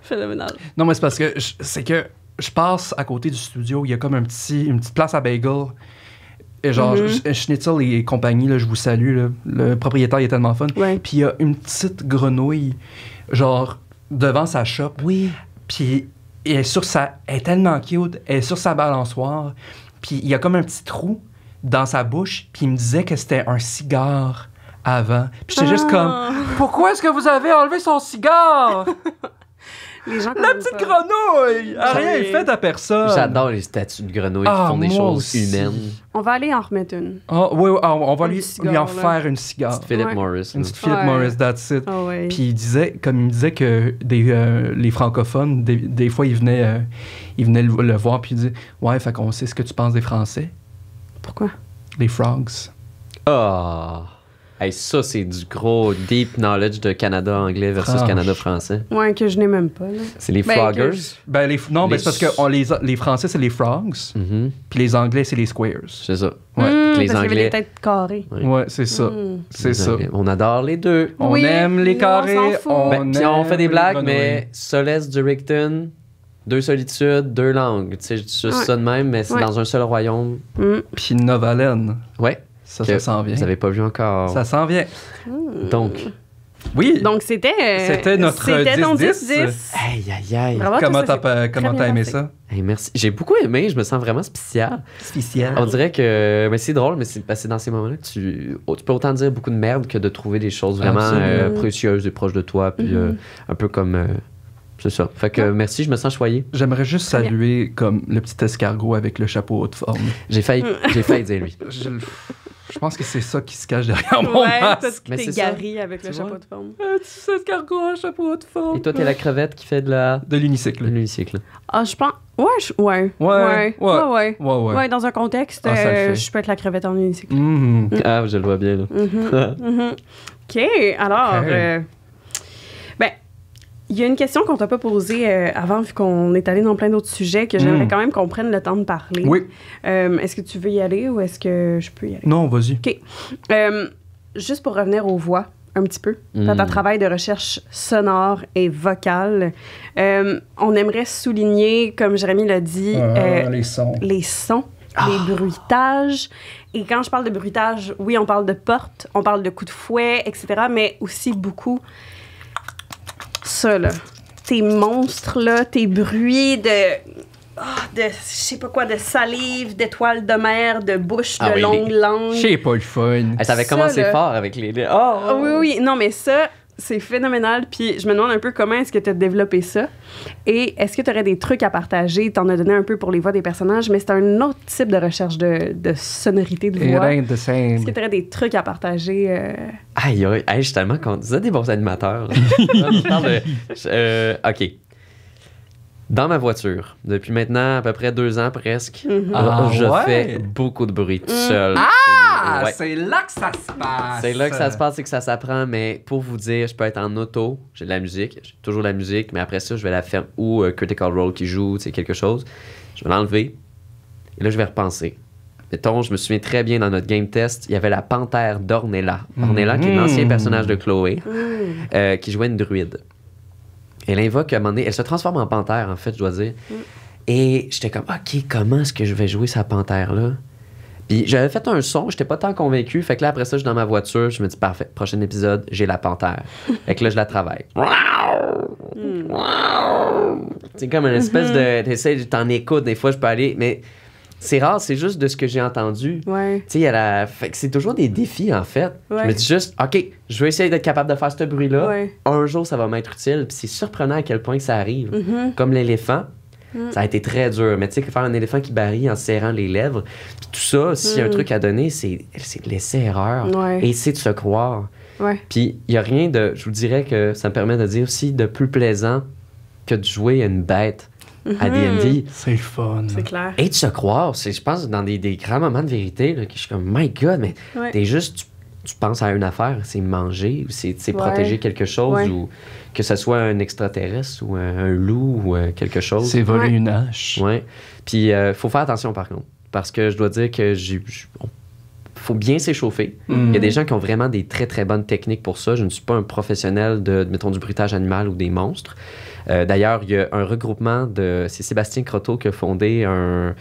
Phénoménal. Non, mais c'est parce que c'est que je passe à côté du studio, il y a comme une petite place à bagel. Et genre, Schnitzel et compagnie, là, je vous salue. Là. Le propriétaire il est tellement fun. Ouais. Puis il y a une petite grenouille, genre, devant sa shop. Oui. Puis elle est tellement cute, elle est sur sa balançoire. Puis il y a comme un petit trou dans sa bouche. Puis il me disait que c'était un cigare avant. Puis j'étais juste comme, pourquoi est-ce que vous avez enlevé son cigare? Les gens La petite grenouille! Elle a rien fait à personne. J'adore les statues de grenouilles qui font des moi choses aussi. humaines. On va aller en remettre une. Ah, oui, oui, on va Un lui cigare, en là. faire une cigare. Philip Ouais. Morris. Une là. petite Philip Ouais. Morris, that's it. Ah ouais. Puis il me disait que les francophones, des fois, ils venaient le voir, puis ils disaient « Ouais, fait qu'on sait ce que tu penses des Français. Pourquoi? Les frogs. Ah! Hey, ça, c'est du gros deep knowledge de Canada anglais versus Franche. Canada français. Ouais, que je n'ai même pas, là. C'est les Ben, Froggers. Ben, non, Les- c'est parce que les Français, c'est les Frogs, Mhm, puis les Anglais, c'est les Squares. c'est ça. Ouais. Les Parce qu'il y avait Anglais. des têtes carrées. Ouais. Ouais, c'est ça. Mm. C'est Les ça. Anglais. On adore les deux. On Oui, aime les nous, carrés, on s'en fout. Ben, puis on fait des aime blagues, les mais grenouilles. Solès du Rickton, 2 solitudes, 2 langues. Tu sais, je dis juste Ouais. ça de même, mais c'est Ouais. dans un seul royaume. Mm. Puis Novalène, Ouais. ça que s'en vient. Vous avez pas vu encore. Ça s'en vient. Donc, Oui. Donc, c'était notre c'était ton 10-10. 10-10. aïe, aïe, aïe. Bravo à toi, Comment ça, c'est t'as très bien aimé passé. ça? Hey, merci. J'ai beaucoup aimé, je me sens vraiment spécial. Spécial. On dirait que. Mais c'est drôle, mais c'est dans ces moments-là que tu peux autant dire beaucoup de merde que de trouver des choses vraiment Absolument. précieuses et proches de toi. Puis un peu comme. C'est ça. Fait que merci, je me sens choyé. J'aimerais juste Très bien. saluer comme le petit escargot avec le chapeau haute forme. J'ai failli dire lui. Je pense que c'est ça qui se cache derrière mon Ouais, masque. toi, Mais t'es c'est ça. garé avec le Tu chapeau vois? de forme. Un petit escargot à chapeau haute forme. Et toi, t'es la crevette qui fait de De l'unicycle. l'hémicycle. Ah, je pense... Ouais, ouais. Ouais. Ouais. Ouais. Ouais, dans un contexte, Ah, ça le fait. je peux être la crevette en unicycle. Mhm. Ah, je le vois bien, là. Mhm. OK, alors... Ok. Ben, il y a une question qu'on t'a pas posée avant, vu qu'on est allé dans plein d'autres sujets, que j'aimerais quand même qu'on prenne le temps de parler. Oui. Est-ce que tu veux y aller ou est-ce que je peux y aller? Non, vas-y. OK. Juste pour revenir aux voix un petit peu, dans ta travail de recherche sonore et vocale, on aimerait souligner, comme Jérémy l'a dit, les sons. les sons, les bruitages. Et quand je parle de bruitage, oui, on parle de portes, on parle de coups de fouet, etc., mais aussi beaucoup ça, là. Tes monstres, là, tes bruits de je sais pas quoi, de salive, d'étoiles de mer, de bouche, Ah de oui, longues langues. C'est pas le fun. Ça avait Ça, commencé là. fort avec les. Ah oui, non, mais ça, c'est phénoménal. Puis je me demande un peu comment est-ce que tu as développé ça. Et est-ce que tu aurais des trucs à partager? Tu en as donné un peu pour les voix des personnages, mais c'est un autre type de recherche de sonorité de It voix. ain't the same. Est-ce que tu aurais des trucs à partager? Aïe, aïe, je suis tellement content. Vous êtes des bons animateurs. Je parle OK. Dans ma voiture, depuis maintenant à peu près 2 ans presque, Ah, je ouais? fais beaucoup de bruit tout seul. Ah, Ouais. c'est là que ça se passe. C'est là que ça se passe et que ça s'apprend, mais pour vous dire, je peux être en auto, j'ai de la musique, j'ai toujours de la musique, mais après ça, je vais la faire ou Critical Role qui joue, c'est quelque chose, je vais l'enlever et là, je vais repenser. Mettons, je me souviens très bien dans notre game test, il y avait la panthère d'Ornella. Ornella, qui est l'ancien personnage de Chloé, qui jouait une druide. Elle invoque, à un moment donné, elle se transforme en panthère, en fait, je dois dire. Et j'étais comme, OK, comment est-ce que je vais jouer sa panthère-là? Puis j'avais fait un son, j'étais pas tant convaincu. Fait que là, après ça, je suis dans ma voiture, je me dis, parfait, prochain épisode, j'ai la panthère. Fait que là, je la travaille. C'est comme une espèce de. T'essaies, t'en écoutes, des fois, je peux aller. Mais c'est rare, c'est juste de ce que j'ai entendu. Ouais. Tu sais, il y a la. Fait que c'est toujours des défis, en fait. Ouais. Je me dis juste, OK, je vais essayer d'être capable de faire ce bruit-là. Ouais. Un jour, ça va m'être utile. Puis c'est surprenant à quel point que ça arrive. Comme l'éléphant. Ça a été très dur. Mais tu sais, faire un éléphant qui barille en serrant les lèvres, puis tout ça, s'il y a un truc à donner, c'est de laisser erreur. Ouais. Et c'est de se croire. Ouais. Puis il n'y a rien de. Je vous dirais que ça me permet de dire aussi de plus plaisant que de jouer à une bête à D&D. C'est le fun. C'est clair. Et de se croire, c'est, je pense, dans des grands moments de vérité, là, que je suis comme, my God, mais Ouais. t'es juste. Tu penses à une affaire, c'est manger, ou c'est Ouais. protéger quelque chose, Ouais. ou que ce soit un extraterrestre, ou un loup, ou quelque chose. C'est voler Ouais. une hache. Ouais. Puis, faut faire attention par contre. Parce que je dois dire que faut bien s'échauffer. Il y a des gens qui ont vraiment des très, très bonnes techniques pour ça. Je ne suis pas un professionnel mettons, du bruitage animal ou des monstres. D'ailleurs, il y a un regroupement c'est Sébastien Croteau qui a fondé un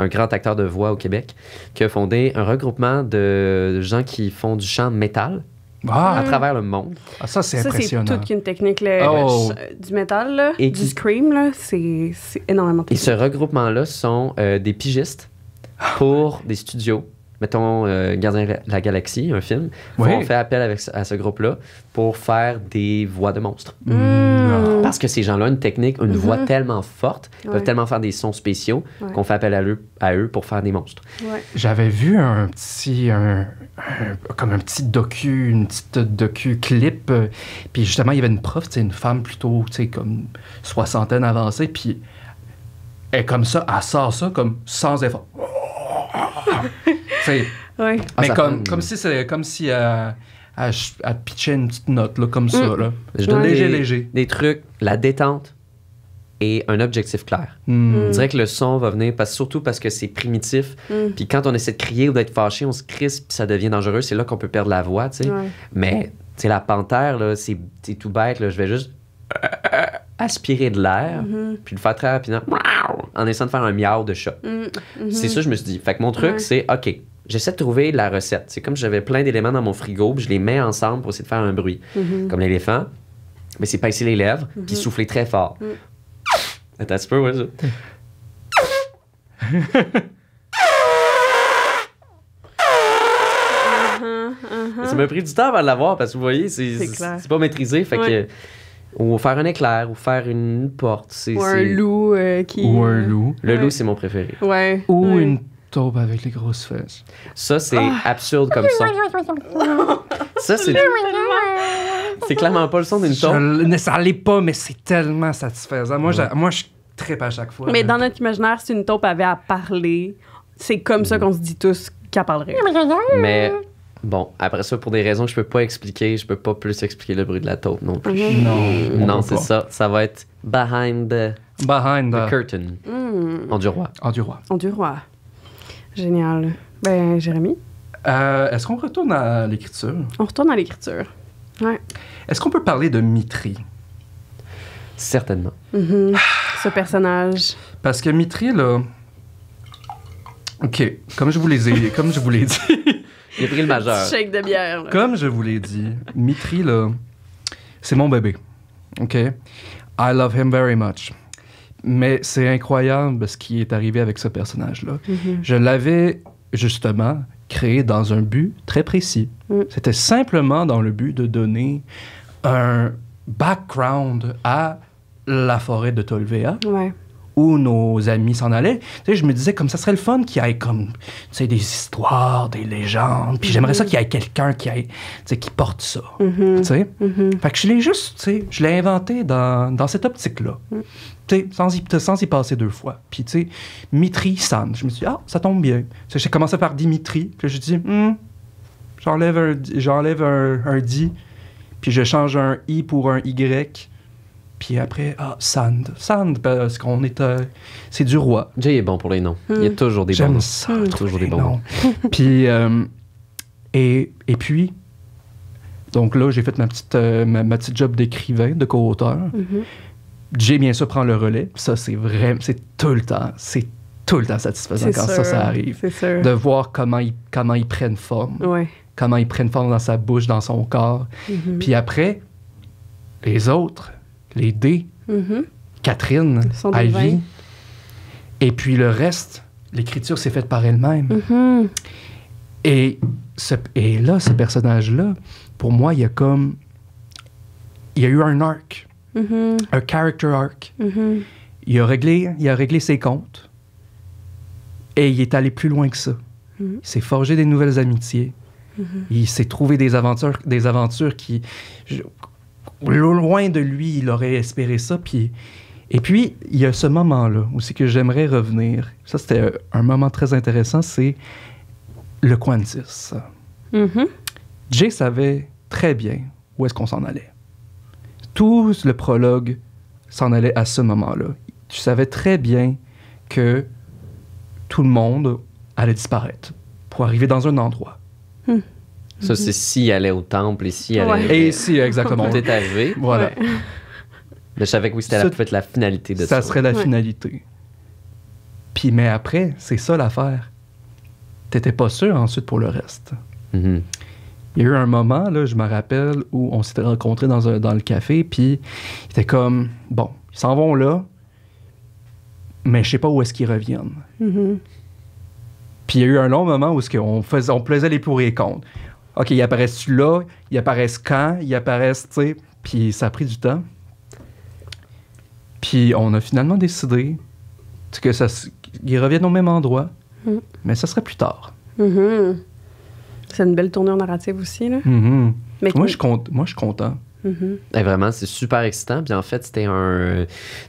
grand acteur de voix au Québec, qui a fondé un regroupement de gens qui font du chant métal à travers le monde. Ça, c'est Ça, c'est impressionnant. toute une technique. Là, Oh. du métal, là, Et du qui- scream, là, c'est énormément Et technique. ce regroupement-là sont des pigistes pour des studios. Mettons Gardien de la Galaxie, un film. Oui. On fait appel à ce groupe-là pour faire des voix de monstres. Mmh. Parce que ces gens-là ont une technique, une voix tellement forte, ils Ouais. peuvent tellement faire des sons spéciaux Ouais. qu'on fait appel à eux pour faire des monstres. Ouais. J'avais vu comme un petit une petite docu-clip. Puis justement, il y avait une prof, une femme plutôt, comme soixantaine avancée. Puis elle est comme ça, elle sort ça comme sans effort. T'sais, Ouais. Ah, Mais ça comme, fait- comme si elle pitchait une petite note, là, comme ça, là. Je donne Léger. des trucs, la détente et un objectif clair. Hmm. On dirait que le son va venir, surtout parce que c'est primitif. Puis quand on essaie de crier ou d'être fâché, on se crispe, puis ça devient dangereux. C'est là qu'on peut perdre la voix, tu sais. Ouais. Mais, tu sais, la panthère, là, c'est tout bête. Là. Je vais juste aspirer de l'air, puis le faire très rapidement, en essayant de faire un miau de chat. C'est ça que je me suis dit. Fait que mon truc, Ouais. c'est, OK, j'essaie de trouver la recette. C'est comme si j'avais plein d'éléments dans mon frigo, puis je les mets ensemble pour essayer de faire un bruit. Comme l'éléphant, mais c'est pincer les lèvres, puis souffler très fort. Attends un petit peu, ouais, ça. Ça m'a pris du temps avant de l'avoir parce que vous voyez, C'est clair. c'est pas maîtrisé. Fait Ouais. que, ou faire un éclair, ou faire une porte. Ou un loup qui... Ou un loup. Le Ouais. loup, c'est mon préféré. Ouais. Ou ouais. une taupe avec les grosses fesses. Ça, c'est absurde comme son. Ça, c'est clairement pas le son d'une taupe. Ça l'est pas, mais c'est tellement satisfaisant. Moi, je trippe à chaque fois. Mais là. dans notre imaginaire, si une taupe avait à parler, c'est comme ça qu'on se dit tous qu'elle parlerait. Mais bon, après ça, pour des raisons que je peux pas expliquer, je peux pas plus expliquer le bruit de la taupe non plus. Non, Non, on c'est peut pas. ça. Ça va être behind the Behind the curtain. En du roi. en du roi. On du roi. Génial. Ben, Jérémy, Est-ce qu'on retourne à l'écriture? on retourne à l'écriture. Ouais. Est-ce qu'on peut parler de Mitri? Certainement. Ce personnage. Parce que Mitri, là... OK, comme je vous l'ai dit... Il a pris le majeur. Petit shake de bière. Là. Comme je vous l'ai dit, Mitri, là, c'est mon bébé. OK? I love him very much. Mais c'est incroyable ce qui est arrivé avec ce personnage-là. Je l'avais, justement, créé dans un but très précis. C'était simplement dans le but de donner un background à la forêt de Tolvea, Ouais. où nos amis s'en allaient. Tu sais, je me disais comme ça serait le fun qu'il y ait comme, tu sais, des histoires, des légendes. Puis j'aimerais ça qu'il y ait quelqu'un qui porte ça. Tu sais? Fait que je l'ai juste, tu sais, je l'ai inventé dans cette optique-là. Tu sais, sans y passer deux fois. Puis tu sais, Mitri San. Je me suis dit, ah, ça tombe bien. Tu sais, j'ai commencé par Dimitri. Puis j'ai dit, j'enlève un di. Puis je change un i pour un y. Puis après, Sand. Sand, parce qu'on est... c'est du roi. Jay est bon pour les noms. Il y a toujours des bons J'aime noms. ça. Toujours des bons noms. noms. Puis, et puis, donc là, j'ai fait ma petite job d'écrivain, de co-auteur. Jay, bien sûr, prend le relais. Ça, c'est tout le temps satisfaisant C'est quand sûr, ça arrive. C'est sûr. De voir comment ils prennent forme. Ouais. Comment ils prennent forme dans sa bouche, dans son corps. Puis après, les autres, les dés, Catherine, Sont des Ivy, vins. et puis le reste, l'écriture s'est faite par elle-même. Et là, ce personnage-là, pour moi, il y a eu un arc, un character arc. Il a réglé ses comptes et il est allé plus loin que ça. Il s'est forgé des nouvelles amitiés. Il s'est trouvé des aventures qui... loin de lui, il aurait espéré ça. Et puis, il y a ce moment-là où c'est que j'aimerais revenir. Ça, c'était un moment très intéressant, c'est le Quantis. Jay savait très bien où est-ce qu'on s'en allait. Tout le prologue s'en allait à ce moment-là. Tu savais très bien que tout le monde allait disparaître pour arriver dans un endroit. Ça, c'est s'il allait au temple et s'il allait... Et ici, exactement. Tout est arrivé. Voilà. Ouais. Mais je savais que oui, c'était Ça, peut-être la finalité de ça. Ça serait la finalité. Puis, mais après, c'est ça l'affaire. T'étais pas sûr ensuite pour le reste. Mhm. Il y a eu un moment, là, je me rappelle, où on s'était rencontrés dans le café, puis il était comme, bon, ils s'en vont là, mais je sais pas où est-ce qu'ils reviennent. Puis il y a eu un long moment où on plaisait les pour et les contre. OK, ils apparaissent là, ils apparaissent quand, ils apparaissent, tu sais, puis ça a pris du temps. Puis on a finalement décidé qu'ils reviennent au même endroit, mais ça serait plus tard. C'est une belle tournure narrative aussi, là. Mhm. Mais Moi, je suis content. Et vraiment, c'est super excitant. Puis en fait,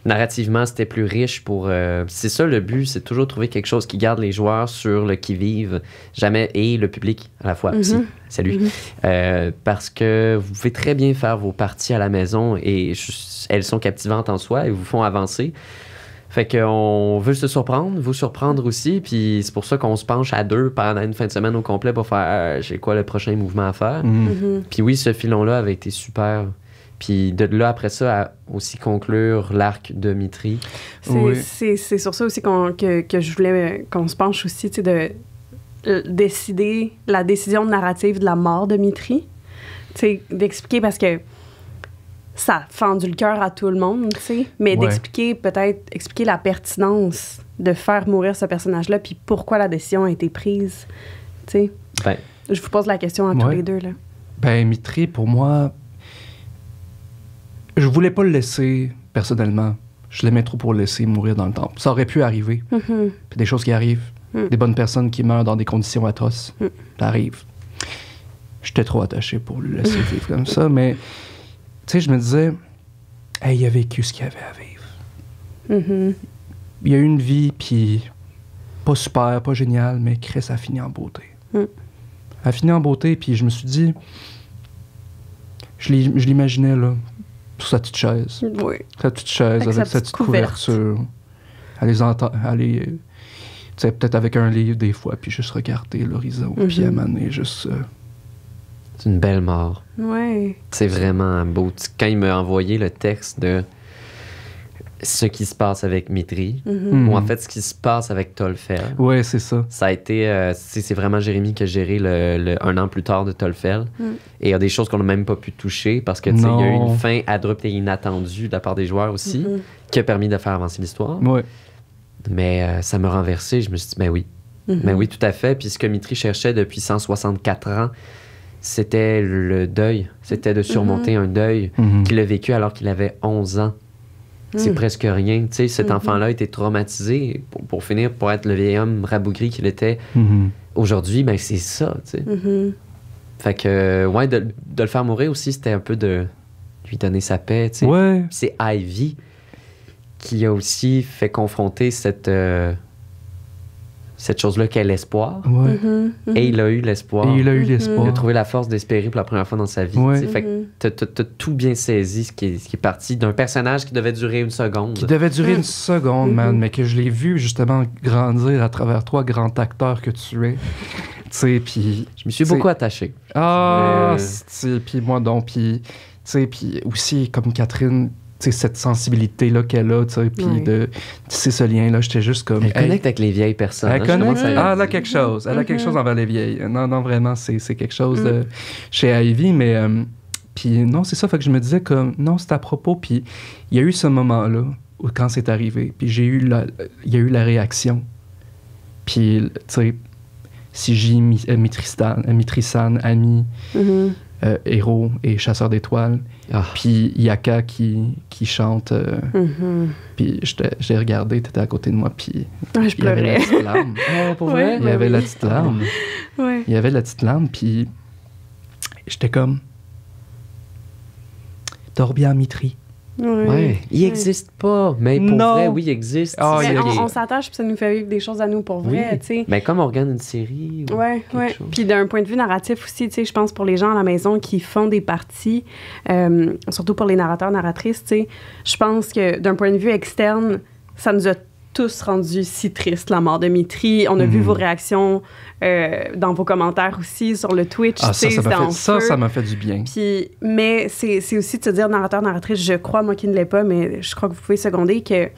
narrativement, c'était plus riche pour... c'est ça le but, c'est toujours trouver quelque chose qui garde les joueurs sur le qui-vive, jamais, et le public à la fois aussi. Salut. Parce que vous pouvez très bien faire vos parties à la maison et elles sont captivantes en soi et vous font avancer. Fait qu'on veut se surprendre, vous surprendre aussi, puis c'est pour ça qu'on se penche à 2 pendant une fin de semaine au complet pour faire j'ai quoi le prochain mouvement à faire. Puis oui, ce filon-là avait été super. Puis de là, après ça, à aussi conclure l'arc de Mitri. C'est sur ça aussi que je voulais qu'on se penche aussi, tu sais, de décider la décision narrative de la mort de Mitri. Tu sais, d'expliquer parce que ça a fendu le cœur à tout le monde, tu sais, mais d'expliquer, peut-être, expliquer la pertinence de faire mourir ce personnage-là, puis pourquoi la décision a été prise, tu sais. Ben, je vous pose la question à tous les deux, là. Ben, Mitri, pour moi, je voulais pas le laisser, personnellement. Je l'aimais trop pour le laisser mourir dans le temple. Ça aurait pu arriver. Puis des choses qui arrivent. Des bonnes personnes qui meurent dans des conditions atroces. Ça arrive. J'étais trop attaché pour le laisser vivre comme ça, mais... Tu sais, je me disais, hey, il a vécu ce qu'il avait à vivre. Il a eu une vie, puis pas super, pas géniale, mais Chris a fini en beauté. Elle a fini en beauté, puis je me suis dit, je l'imaginais, là, sur sa petite chaise. Oui. Sa petite chaise, avec sa petite couverture. Aller, tu sais, peut-être avec un livre des fois, puis juste regarder l'horizon, puis à maner, juste... c'est une belle mort. Ouais. C'est vraiment beau. Quand il m'a envoyé le texte de ce qui se passe avec Mitri, ou en fait ce qui se passe avec Tolfel. Ouais, c'est ça. Ça a été... c'est vraiment Jérémy qui a géré un an plus tard de Tolfel. Et il y a des choses qu'on n'a même pas pu toucher parce que il y a eu une fin abrupte et inattendue de la part des joueurs aussi qui a permis de faire avancer l'histoire. Ouais. Mais ça m'a renversé. Je me suis dit, ben oui. Ben oui, tout à fait. Puis ce que Mitri cherchait depuis 164 ans, c'était le deuil. C'était de surmonter un deuil qu'il a vécu alors qu'il avait 11 ans. C'est presque rien. Tu sais, cet enfant-là a été traumatisé pour finir, pour être le vieil homme rabougri qu'il était. Aujourd'hui, ben c'est ça, tu sais. Fait que, ouais, de le faire mourir aussi, c'était un peu de lui donner sa paix, tu sais. Ouais. C'est Ivy qui a aussi fait confronter cette chose-là qu'est l'espoir. Ouais. Et il a eu l'espoir. Et il a eu l'espoir. Il a trouvé la force d'espérer pour la première fois dans sa vie. Ouais. Fait que t'as tout bien saisi ce qui est parti d'un personnage qui devait durer une seconde. Qui devait durer une seconde, man, mais que je l'ai vu justement grandir à travers toi, grand acteur que tu es. Tu sais, puis... Je me suis beaucoup attaché. Ah, puis moi donc, puis... Tu sais, puis aussi, comme Catherine... Tu sais, cette sensibilité-là qu'elle a, tu sais, puis de tisser ce lien-là, j'étais juste comme... Elle connecte avec les vieilles personnes. Elle connecte, elle a quelque chose. Elle a quelque chose envers les vieilles. Non, vraiment, c'est quelque chose de chez Ivy, mais... puis non, c'est ça, fait que je me disais comme... Non, c'est à propos, puis il y a eu ce moment-là, où, quand c'est arrivé, puis il y a eu la réaction. Puis, tu sais, Siji, Mitri-san, Ami... héros et chasseur d'étoiles. Puis Yaka qui chante. Puis j'ai regardé, t'étais à côté de moi, puis je pleurais. Il y avait la petite larme. Pour vrai? Il y avait la petite larme. Il y avait la petite larme, puis j'étais comme... Dors bien, Mitri. Ouais. Il n'existe pas, mais pour vrai, oui, il existe. On s'attache, puis ça nous fait vivre des choses à nous pour vrai, tu sais. Mais comme on regarde une série. Ouais. Puis d'un point de vue narratif aussi, tu sais, je pense pour les gens à la maison qui font des parties, surtout pour les narrateurs, narratrices, tu sais, je pense que d'un point de vue externe, ça nous a tous rendus si tristes, la mort de Mitri. On a vu vos réactions dans vos commentaires aussi sur le Twitch. Ah, ça m'a fait du bien. Puis, mais c'est aussi de se dire, narrateur, narratrice, je crois, moi qui ne l'ai pas, mais je crois que vous pouvez seconder que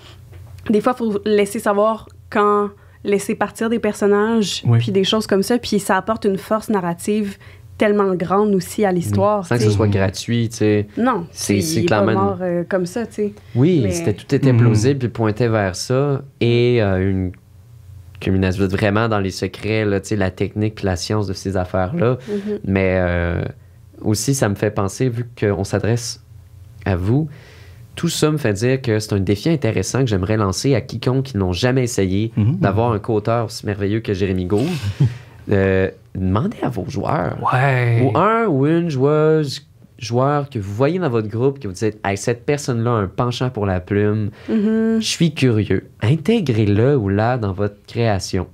des fois, il faut laisser savoir quand laisser partir des personnages, puis des choses comme ça, puis ça apporte une force narrative tellement grande aussi à l'histoire. Sans que ce soit gratuit, tu sais. Non, c'est clairement pas mort comme ça, tu sais. Oui, tout était plausible, puis pointait vers ça, et une culmination vraiment dans les secrets, là, tu sais, la technique puis la science de ces affaires-là. Mais aussi, ça me fait penser, vu qu'on s'adresse à vous, tout ça me fait dire que c'est un défi intéressant que j'aimerais lancer à quiconque qui n'ont jamais essayé d'avoir un co-auteur aussi merveilleux que Jérémy Gauve. Demandez à vos joueurs. Ouais. Ou un ou une joueuse joueur que vous voyez dans votre groupe, que vous dites hey, cette personne-là a un penchant pour la plume, je suis curieux. Intégrez-le ou là dans votre création.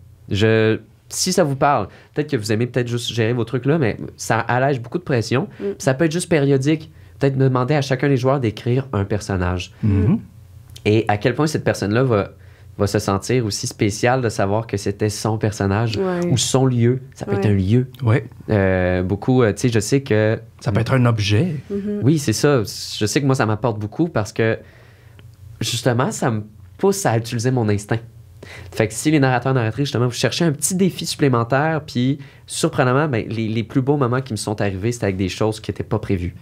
Si ça vous parle, peut-être que vous aimez peut-être juste gérer vos trucs là, mais ça allège beaucoup de pression. Ça peut être juste périodique. Peut-être demander à chacun des joueurs d'écrire un personnage. Et à quel point cette personne-là va se sentir aussi spéciale de savoir que c'était son personnage ou son lieu. Ça peut être un lieu. Beaucoup, tu sais, je sais que... Ça peut être un objet. Oui, c'est ça. Je sais que moi, ça m'apporte beaucoup parce que, justement, ça me pousse à utiliser mon instinct. Fait que si les narrateurs, narratrices, justement, vous cherchez un petit défi supplémentaire, puis surprenamment, ben, les plus beaux moments qui me sont arrivés, c'était avec des choses qui n'étaient pas prévues.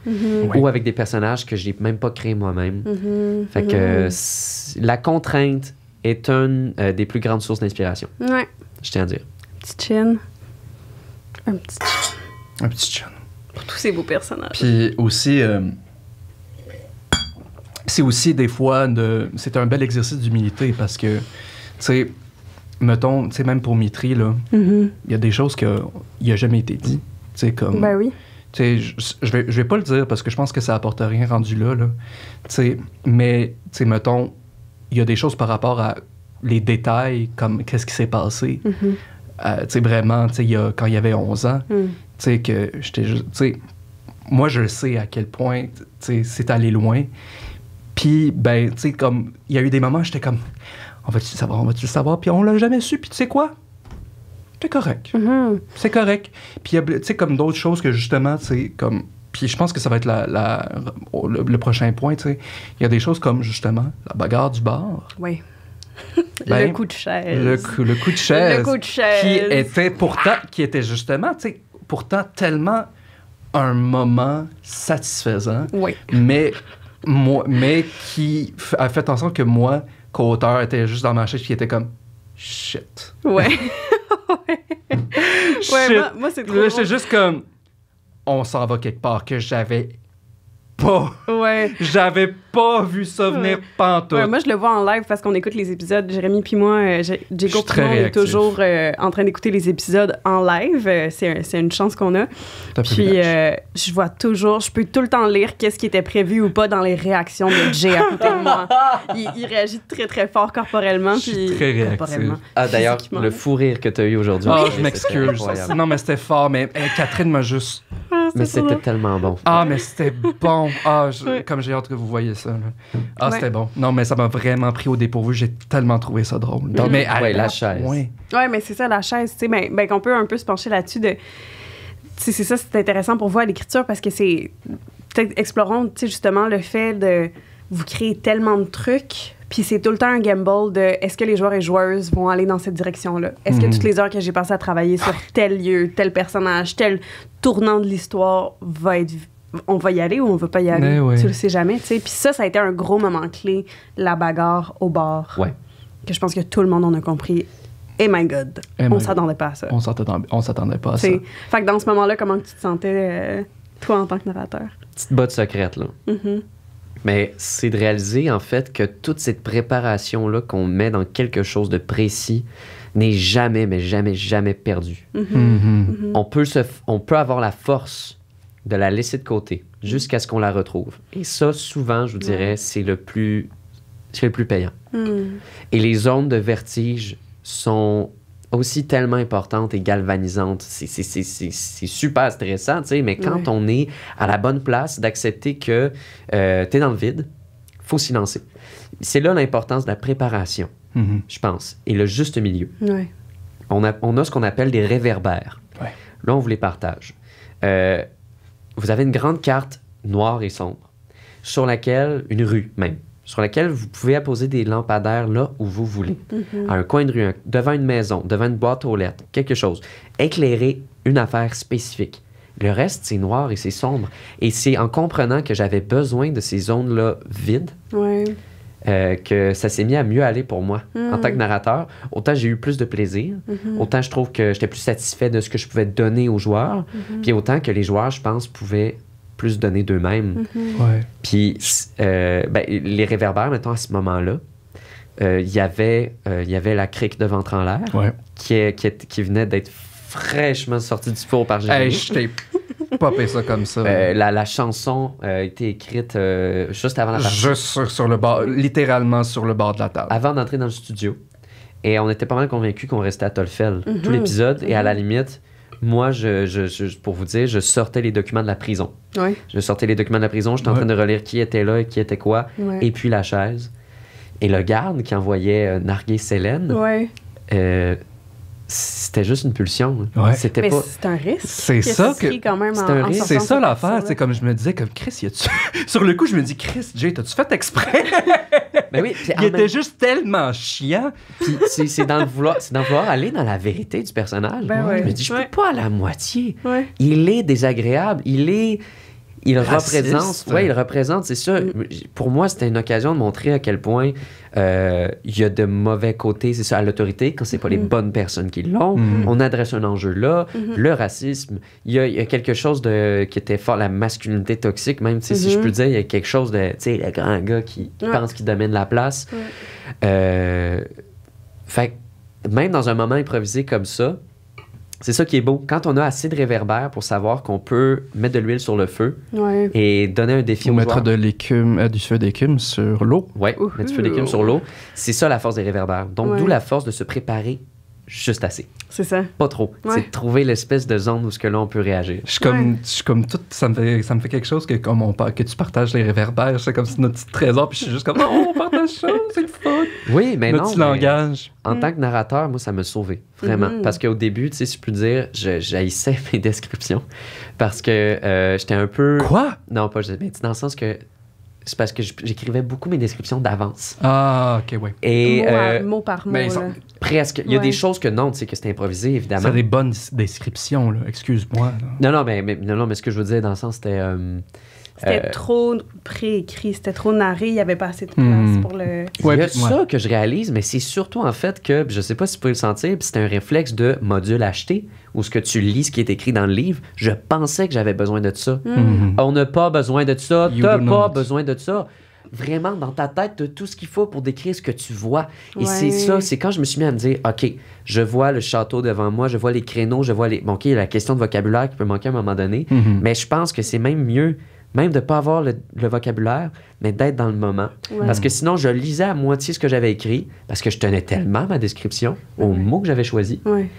Ou avec des personnages que je n'ai même pas créés moi-même. Fait que la contrainte est une des plus grandes sources d'inspiration. Ouais. Je tiens à dire. Petit chin. Un petit chin. Un petit chin. Pour tous ces beaux personnages. Puis aussi... c'est aussi des fois... C'est un bel exercice d'humilité parce que... Tu sais, mettons, tu sais, même pour Mitri, là, il y a des choses qu'il n'a jamais été dit. Tu sais, comme... Ben oui. Tu sais, je vais pas le dire parce que je pense que ça apporte rien rendu là. Tu sais, mais, tu sais, mettons, il y a des choses par rapport à les détails, comme qu'est-ce qui s'est passé. Tu sais, vraiment, tu sais, quand il y avait 11 ans, tu sais, que j'étais juste... Tu sais, moi, je sais à quel point, tu sais, c'est allé loin. Puis, ben, tu sais, comme... Il y a eu des moments où j'étais comme... On va-tu le savoir, on va-tu le savoir? Puis on l'a jamais su, puis tu sais quoi? C'est correct. C'est correct. Puis, tu sais, comme d'autres choses que, justement, tu sais, comme... Puis je pense que ça va être le prochain point, tu sais. Il y a des choses comme, justement, la bagarre du bar. Oui. Ben, le coup de chaise. Le coup de chaise. Le coup de chaise. Qui était justement, tu sais, pourtant tellement un moment satisfaisant. Oui. Mais qui a fait en sorte que moi... qu'auteur était juste dans ma chaise qui était comme shit. Ouais. Shit. Moi c'est trop. Là, j'étais juste comme on s'en va quelque part que j'avais pas vu ça venir pantoute. Ouais, moi, je le vois en live parce qu'on écoute les épisodes. Jérémy puis moi, Diego puis moi, on est toujours en train d'écouter les épisodes en live. C'est une chance qu'on a. Puis, je vois toujours, je peux tout le temps lire qu'est-ce qui était prévu ou pas dans les réactions de Jay à côté de moi. Il réagit très, très fort corporellement. Je suis très réactif. Ah, d'ailleurs, le fou rire que tu as eu aujourd'hui. Ah, je m'excuse. Non, mais c'était fort. Mais Catherine m'a juste... Mais c'était tellement bon. Ah, mais c'était bon. Ah, comme j'ai hâte que vous voyez ça. Là. Ah, c'était bon. Non, mais ça m'a vraiment pris au dépourvu. J'ai tellement trouvé ça drôle. Donc, mais la chaise. Ouais, mais c'est ça, la chaise. Tu sais, ben, qu'on peut un peu se pencher là-dessus de... C'est ça, c'est intéressant pour vous à l'écriture parce que c'est... Peut-être explorons, tu sais, justement, le fait de... Vous créer tellement de trucs... Puis c'est tout le temps un gamble de est-ce que les joueurs et joueuses vont aller dans cette direction-là? Est-ce que toutes les heures que j'ai passé à travailler sur tel lieu, tel personnage, tel tournant de l'histoire va être... On va y aller ou on va pas y aller? Ouais. Tu le sais jamais, tu sais. Puis ça a été un gros moment clé, la bagarre au bar. Ouais. Que je pense que tout le monde en a compris. Et my God, on s'attendait pas à ça. On s'attendait pas à ça. Fait que dans ce moment-là, comment tu te sentais, toi, en tant que narrateur? Petite botte secrète, là. Mais c'est de réaliser, en fait, que toute cette préparation-là qu'on met dans quelque chose de précis n'est jamais, mais jamais, jamais perdue. On peut avoir la force de la laisser de côté jusqu'à ce qu'on la retrouve. Et ça, souvent, je vous dirais, c'est le plus payant. Et les zones de vertige sont aussi tellement importante et galvanisante. C'est super stressant, tu sais, mais quand on est à la bonne place, d'accepter que t'es dans le vide, faut s'y lancer. C'est là l'importance de la préparation, je pense, et le juste milieu. On a ce qu'on appelle des réverbères. Là, on vous les partage. Vous avez une grande carte noire et sombre, sur laquelle, une rue même, sur laquelle vous pouvez apposer des lampadaires là où vous voulez. À un coin de rue, devant une maison, devant une boîte aux lettres, quelque chose. Éclairer une affaire spécifique. Le reste, c'est noir et c'est sombre. Et c'est en comprenant que j'avais besoin de ces zones-là vides que ça s'est mis à mieux aller pour moi. En tant que narrateur, autant j'ai eu plus de plaisir, autant je trouve que j'étais plus satisfait de ce que je pouvais donner aux joueurs, puis autant que les joueurs, je pense, pouvaient plus donner d'eux-mêmes. Puis les réverbères, mettons, à ce moment-là, il y avait la crique de ventre en l'air qui venait d'être fraîchement sortie du four par Jérémy. Hey, j'étais popé ça comme ça. La chanson a été écrite juste avant la partie. Juste sur le bord, littéralement sur le bord de la table. Avant d'entrer dans le studio. Et on était pas mal convaincus qu'on restait à Tolfel tout l'épisode. Et à la limite, moi, pour vous dire, je sortais les documents de la prison. Ouais. Je sortais les documents de la prison. J'étais en train de relire qui était là et qui était quoi. Ouais. Et puis la chaise. Et le garde qui envoyait narguer Célène, Ouais. c'était juste une pulsion. Ouais. C'était Mais pas... c'est un risque. C'est ça que- quand même c'est un en risque. C'est sortant ça de l'affaire, cette c'est comme je me disais, comme Chris, y a-tu... Sur le coup, je me dis, Chris, Jay, t'as-tu fait exprès? Ben oui, puis en Il était même- juste tellement chiant. Puis c'est dans le vouloir aller dans la vérité du personnage. Ben ouais. Je me dis, je Ouais. peux pas à la moitié. Ouais. Il est désagréable, il Raciste. représente, ouais, il représente, c'est ça. Pour moi, c'était une occasion de montrer à quel point il y a de mauvais côtés, c'est ça, à l'autorité, quand c'est pas les bonnes personnes qui l'ont. On adresse un enjeu là, le racisme. Il y a quelque chose qui était fort, la masculinité toxique, même, tu sais, si je peux dire, il y a quelque chose de, tu sais, le grand gars qui pense qu'il domine la place. Fait que même dans un moment improvisé comme ça, c'est ça qui est beau. Quand on a assez de réverbère pour savoir qu'on peut mettre de l'huile sur le feu Ouais. et donner un défi Ou aux mettre joueurs. de l'écume, du feu d'écume sur l'eau. Ouais, Ouhou. mettre du feu d'écume sur l'eau. C'est ça la force des réverbères. Donc, Ouais. d'où la force de se préparer juste assez. C'est ça. Pas trop. Ouais. C'est de trouver l'espèce de zone où ce que là, on peut réagir. Je suis comme tout, ça me fait quelque chose que comme que tu partages les réverbères, c'est comme si notre petit trésor, puis je suis juste comme, oh, on partage ça, c'est le fun. Oui, mais Notre non. petit mais langage. en tant que narrateur, moi, ça m'a sauvé. Vraiment. Parce qu'au début, tu sais, si je peux dire, j'haïssais mes descriptions. Parce que j'étais un peu... Quoi? Non, pas mais dans le sens que c'est parce que j'écrivais beaucoup mes descriptions d'avance. Ah, ok, ouais. Et Mot par mot. mais là. presque. Il y a Ouais. des choses que non, tu sais, que c'était improvisé, évidemment. C'est des bonnes descriptions, là. Excuse-moi. là. Non, mais ce que je veux dire dans le sens, c'était... C'était trop préécrit, c'était trop narré, il n'y avait pas assez de place pour le... Ouais, il y a puis- ça que je réalise, mais c'est surtout en fait que, puis je sais pas si vous pouvez le sentir, puis c'est un réflexe de module acheté, où ce que tu lis, ce qui est écrit dans le livre, je pensais que j'avais besoin de ça. Mhm. On n'a pas besoin de ça, You t'as do pas not. besoin de ça. Vraiment, dans ta tête, t'as tout ce qu'il faut pour décrire ce que tu vois. Et Ouais. c'est ça, c'est quand je me suis mis à me dire, OK, je vois le château devant moi, je vois les créneaux, je vois les... Bon, OK, il y a la question de vocabulaire qui peut manquer à un moment donné, Mhm. mais je pense que c'est même mieux, même de pas avoir le vocabulaire, mais d'être dans le moment. Ouais. Parce que sinon, je lisais à moitié ce que j'avais écrit, parce que je tenais tellement à ma description, aux mots que j'avais choisis, Ouais.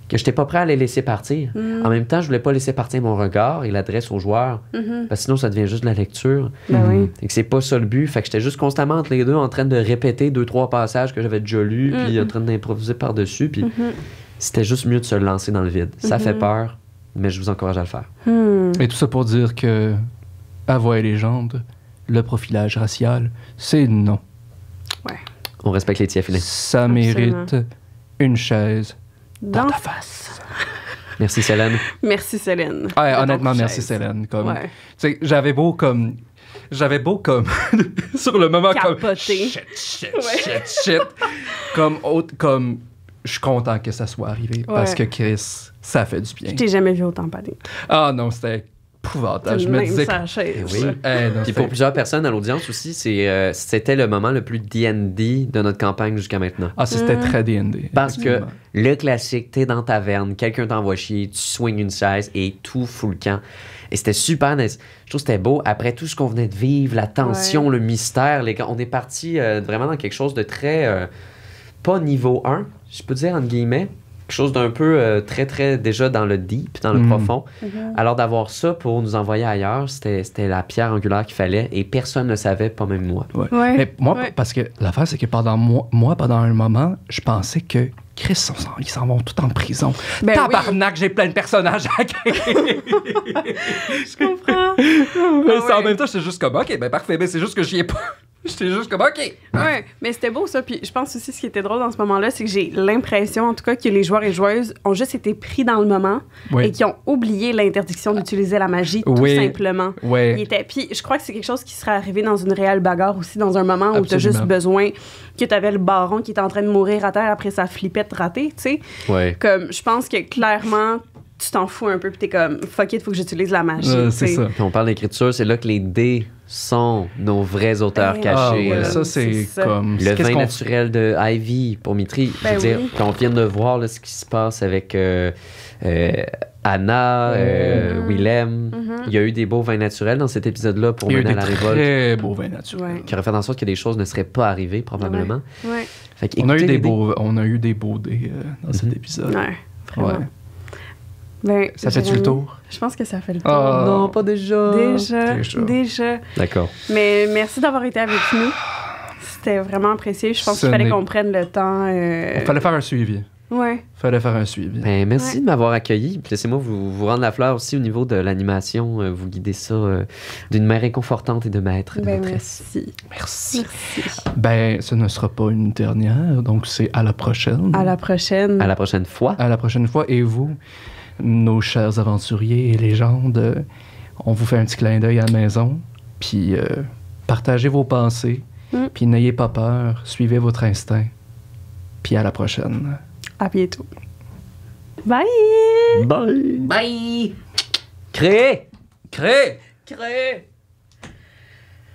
que je n'étais pas prêt à les laisser partir. En même temps, je voulais pas laisser partir mon regard et l'adresse aux joueurs, parce que sinon, ça devient juste de la lecture. Ben oui. Et que c'est pas ça le but. Fait que j'étais juste constamment entre les deux en train de répéter 2-3 passages que j'avais déjà lus, puis en train d'improviser par-dessus. Puis c'était juste mieux de se lancer dans le vide. Ça fait peur, mais je vous encourage à le faire. Et tout ça pour dire que, à Voix et légende, le profilage racial, c'est non. Ouais. On respecte les tiafilins. Ça Absolument. mérite une chaise Dans dans ta face. Merci, Célène. Merci Céline. Ouais, De ton honnêtement, chaise. merci Célène. Comme, Ouais. tu sais, j'avais beau comme sur le moment comme Capoter. shit. Comme je suis content que ça soit arrivé parce que Chris, ça fait du bien. Je t'ai jamais vu autant parler. Ah non, c'était épouvantable. Je me disais que- sa chaise. Oui. non, Puis c'était- pour plusieurs personnes à l'audience aussi, c'était le moment le plus D&D de notre campagne jusqu'à maintenant. Ah, ça, c'était très D&D. Parce que effectivement. le classique, t'es dans taverne, quelqu'un t'envoie chier, tu swings une chaise et tout fout le camp. Et c'était super nice. Je trouve que c'était beau. Après tout ce qu'on venait de vivre, la tension, le mystère, on est parti vraiment dans quelque chose de très... pas niveau 1, je peux dire entre guillemets. Quelque chose d'un peu très, très déjà dans le deep, dans le profond. Alors d'avoir ça pour nous envoyer ailleurs, c'était la pierre angulaire qu'il fallait et personne ne le savait, pas même moi. Ouais. Ouais. Mais moi, Ouais. parce que l'affaire, c'est que pendant pendant un moment, je pensais que Chris, ils s'en vont tous en prison. Ben Tabarnak, j'ai plein de personnages à Je comprends. Mais ouais. en même temps, j'étais juste comme, OK, ben parfait, mais c'est juste que j'y ai pas. J'étais juste comme, OK. Ouais, mais c'était beau ça. Puis je pense aussi ce qui était drôle dans ce moment-là, c'est que j'ai l'impression, en tout cas, que les joueurs et joueuses ont juste été pris dans le moment Oui. et qui ont oublié l'interdiction d'utiliser la magie, tout Oui. simplement. Ouais. Puis je crois que c'est quelque chose qui serait arrivé dans une réelle bagarre aussi, dans un moment où tu as Absolument. juste besoin que tu avais le baron qui était en train de mourir à terre après sa flippette ratée, tu sais. Ouais. Comme, je pense que clairement, tu t'en fous un peu, puis t'es comme, fuck it, faut que j'utilise la magie. C'est tu sais. ça. Puis on parle d'écriture, c'est là que les dés sont nos vrais auteurs Ben, Ah, cachés. ouais, là. ça, C'est c'est ça. comme. Le qu'est-ce vin qu'on- naturel de Ivy pour Mitri. Je Ben veux dire, oui. quand on vient de voir là, ce qui se passe avec Anna, Willem. Il y a eu des beaux vins naturels dans cet épisode-là pour Il y a eu mener des à la révolte. très beaux vins naturels. Ouais. Qui aurait fait en sorte que des choses ne seraient pas arrivées, probablement. Ouais. Fait que On a eu écoutez des les dés. on a eu des beaux dés dans cet épisode. Ouais, vraiment. Ouais. Ben, Ça fait-tu le Jérémy, tour? Je pense que ça fait le tour. Ah. Non, pas déjà. Déjà. D'accord. Mais merci d'avoir été avec nous. C'était vraiment apprécié. Je pense Ce qu'il fallait n'est- qu'on prenne le temps. Il fallait faire un suivi. Ouais. Fallait faire un suivi. Ben, merci Ouais. de m'avoir accueilli. Puis laissez-moi vous rendre la fleur aussi au niveau de l'animation. Vous guidez ça d'une main réconfortante et de maître. de Ben, maîtresse. merci. Merci. Ben, ce ne sera pas une dernière, donc c'est à la prochaine. À la prochaine. À la prochaine fois. À la prochaine fois. Et vous, nos chers aventuriers et légendes, on vous fait un petit clin d'œil à la maison. Puis partagez vos pensées. Puis n'ayez pas peur. Suivez votre instinct. Puis à la prochaine. À bientôt. Bye! Bye. Bye! Créer! Crée!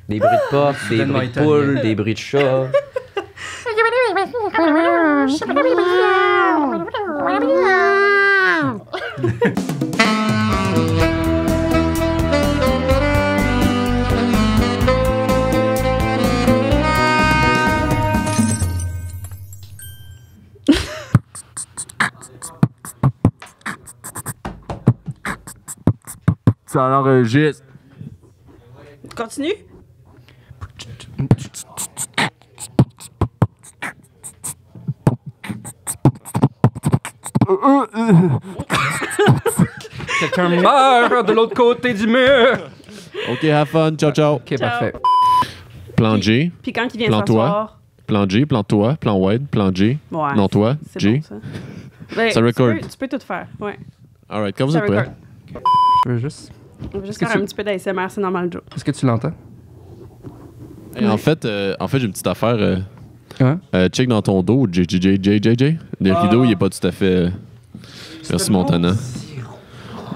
Des bruits de porte, des Soudainement bruits de italien. poule, des bruits de chat. Ça enregistre. Continue? Quelqu'un meurt de l'autre côté du mur! OK, have fun. Ciao, ciao. Ok, Ciao. parfait. Plan G, Puis quand il vient Plan toi. s'asseoir... plan G, plan toi, plan wide, plan G. Ouais. Non, toi, C'est G. bon, ça. Ben, Ça record. Tu peux tout faire, ouais. Alright, quand vous Ça êtes prêts. record. Je veux juste. On va juste que faire tu- un petit peu d'ASMR, c'est normal, Joe. Est-ce que tu l'entends? Hey, en fait, j'ai une petite affaire. Hein? Check dans ton dos, J. Le rideau, il est pas tout à fait. Merci, Montana.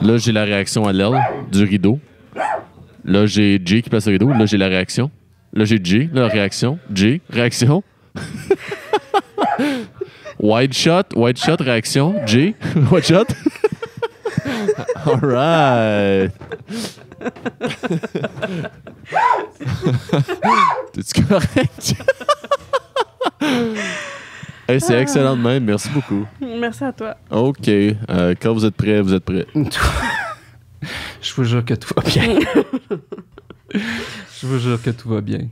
Là, j'ai la réaction à l'aile du rideau. Là, j'ai J qui place le rideau. Là, j'ai la réaction. Là, j'ai J, la réaction. J, réaction. Wide shot, réaction. J, wide shot. Alright. T'es-tu correct? Hey, c'est excellent de même. Merci beaucoup. Merci à toi. OK. Quand vous êtes prêts, vous êtes prêts. Je vous jure que tout va bien. Je vous jure que tout va bien.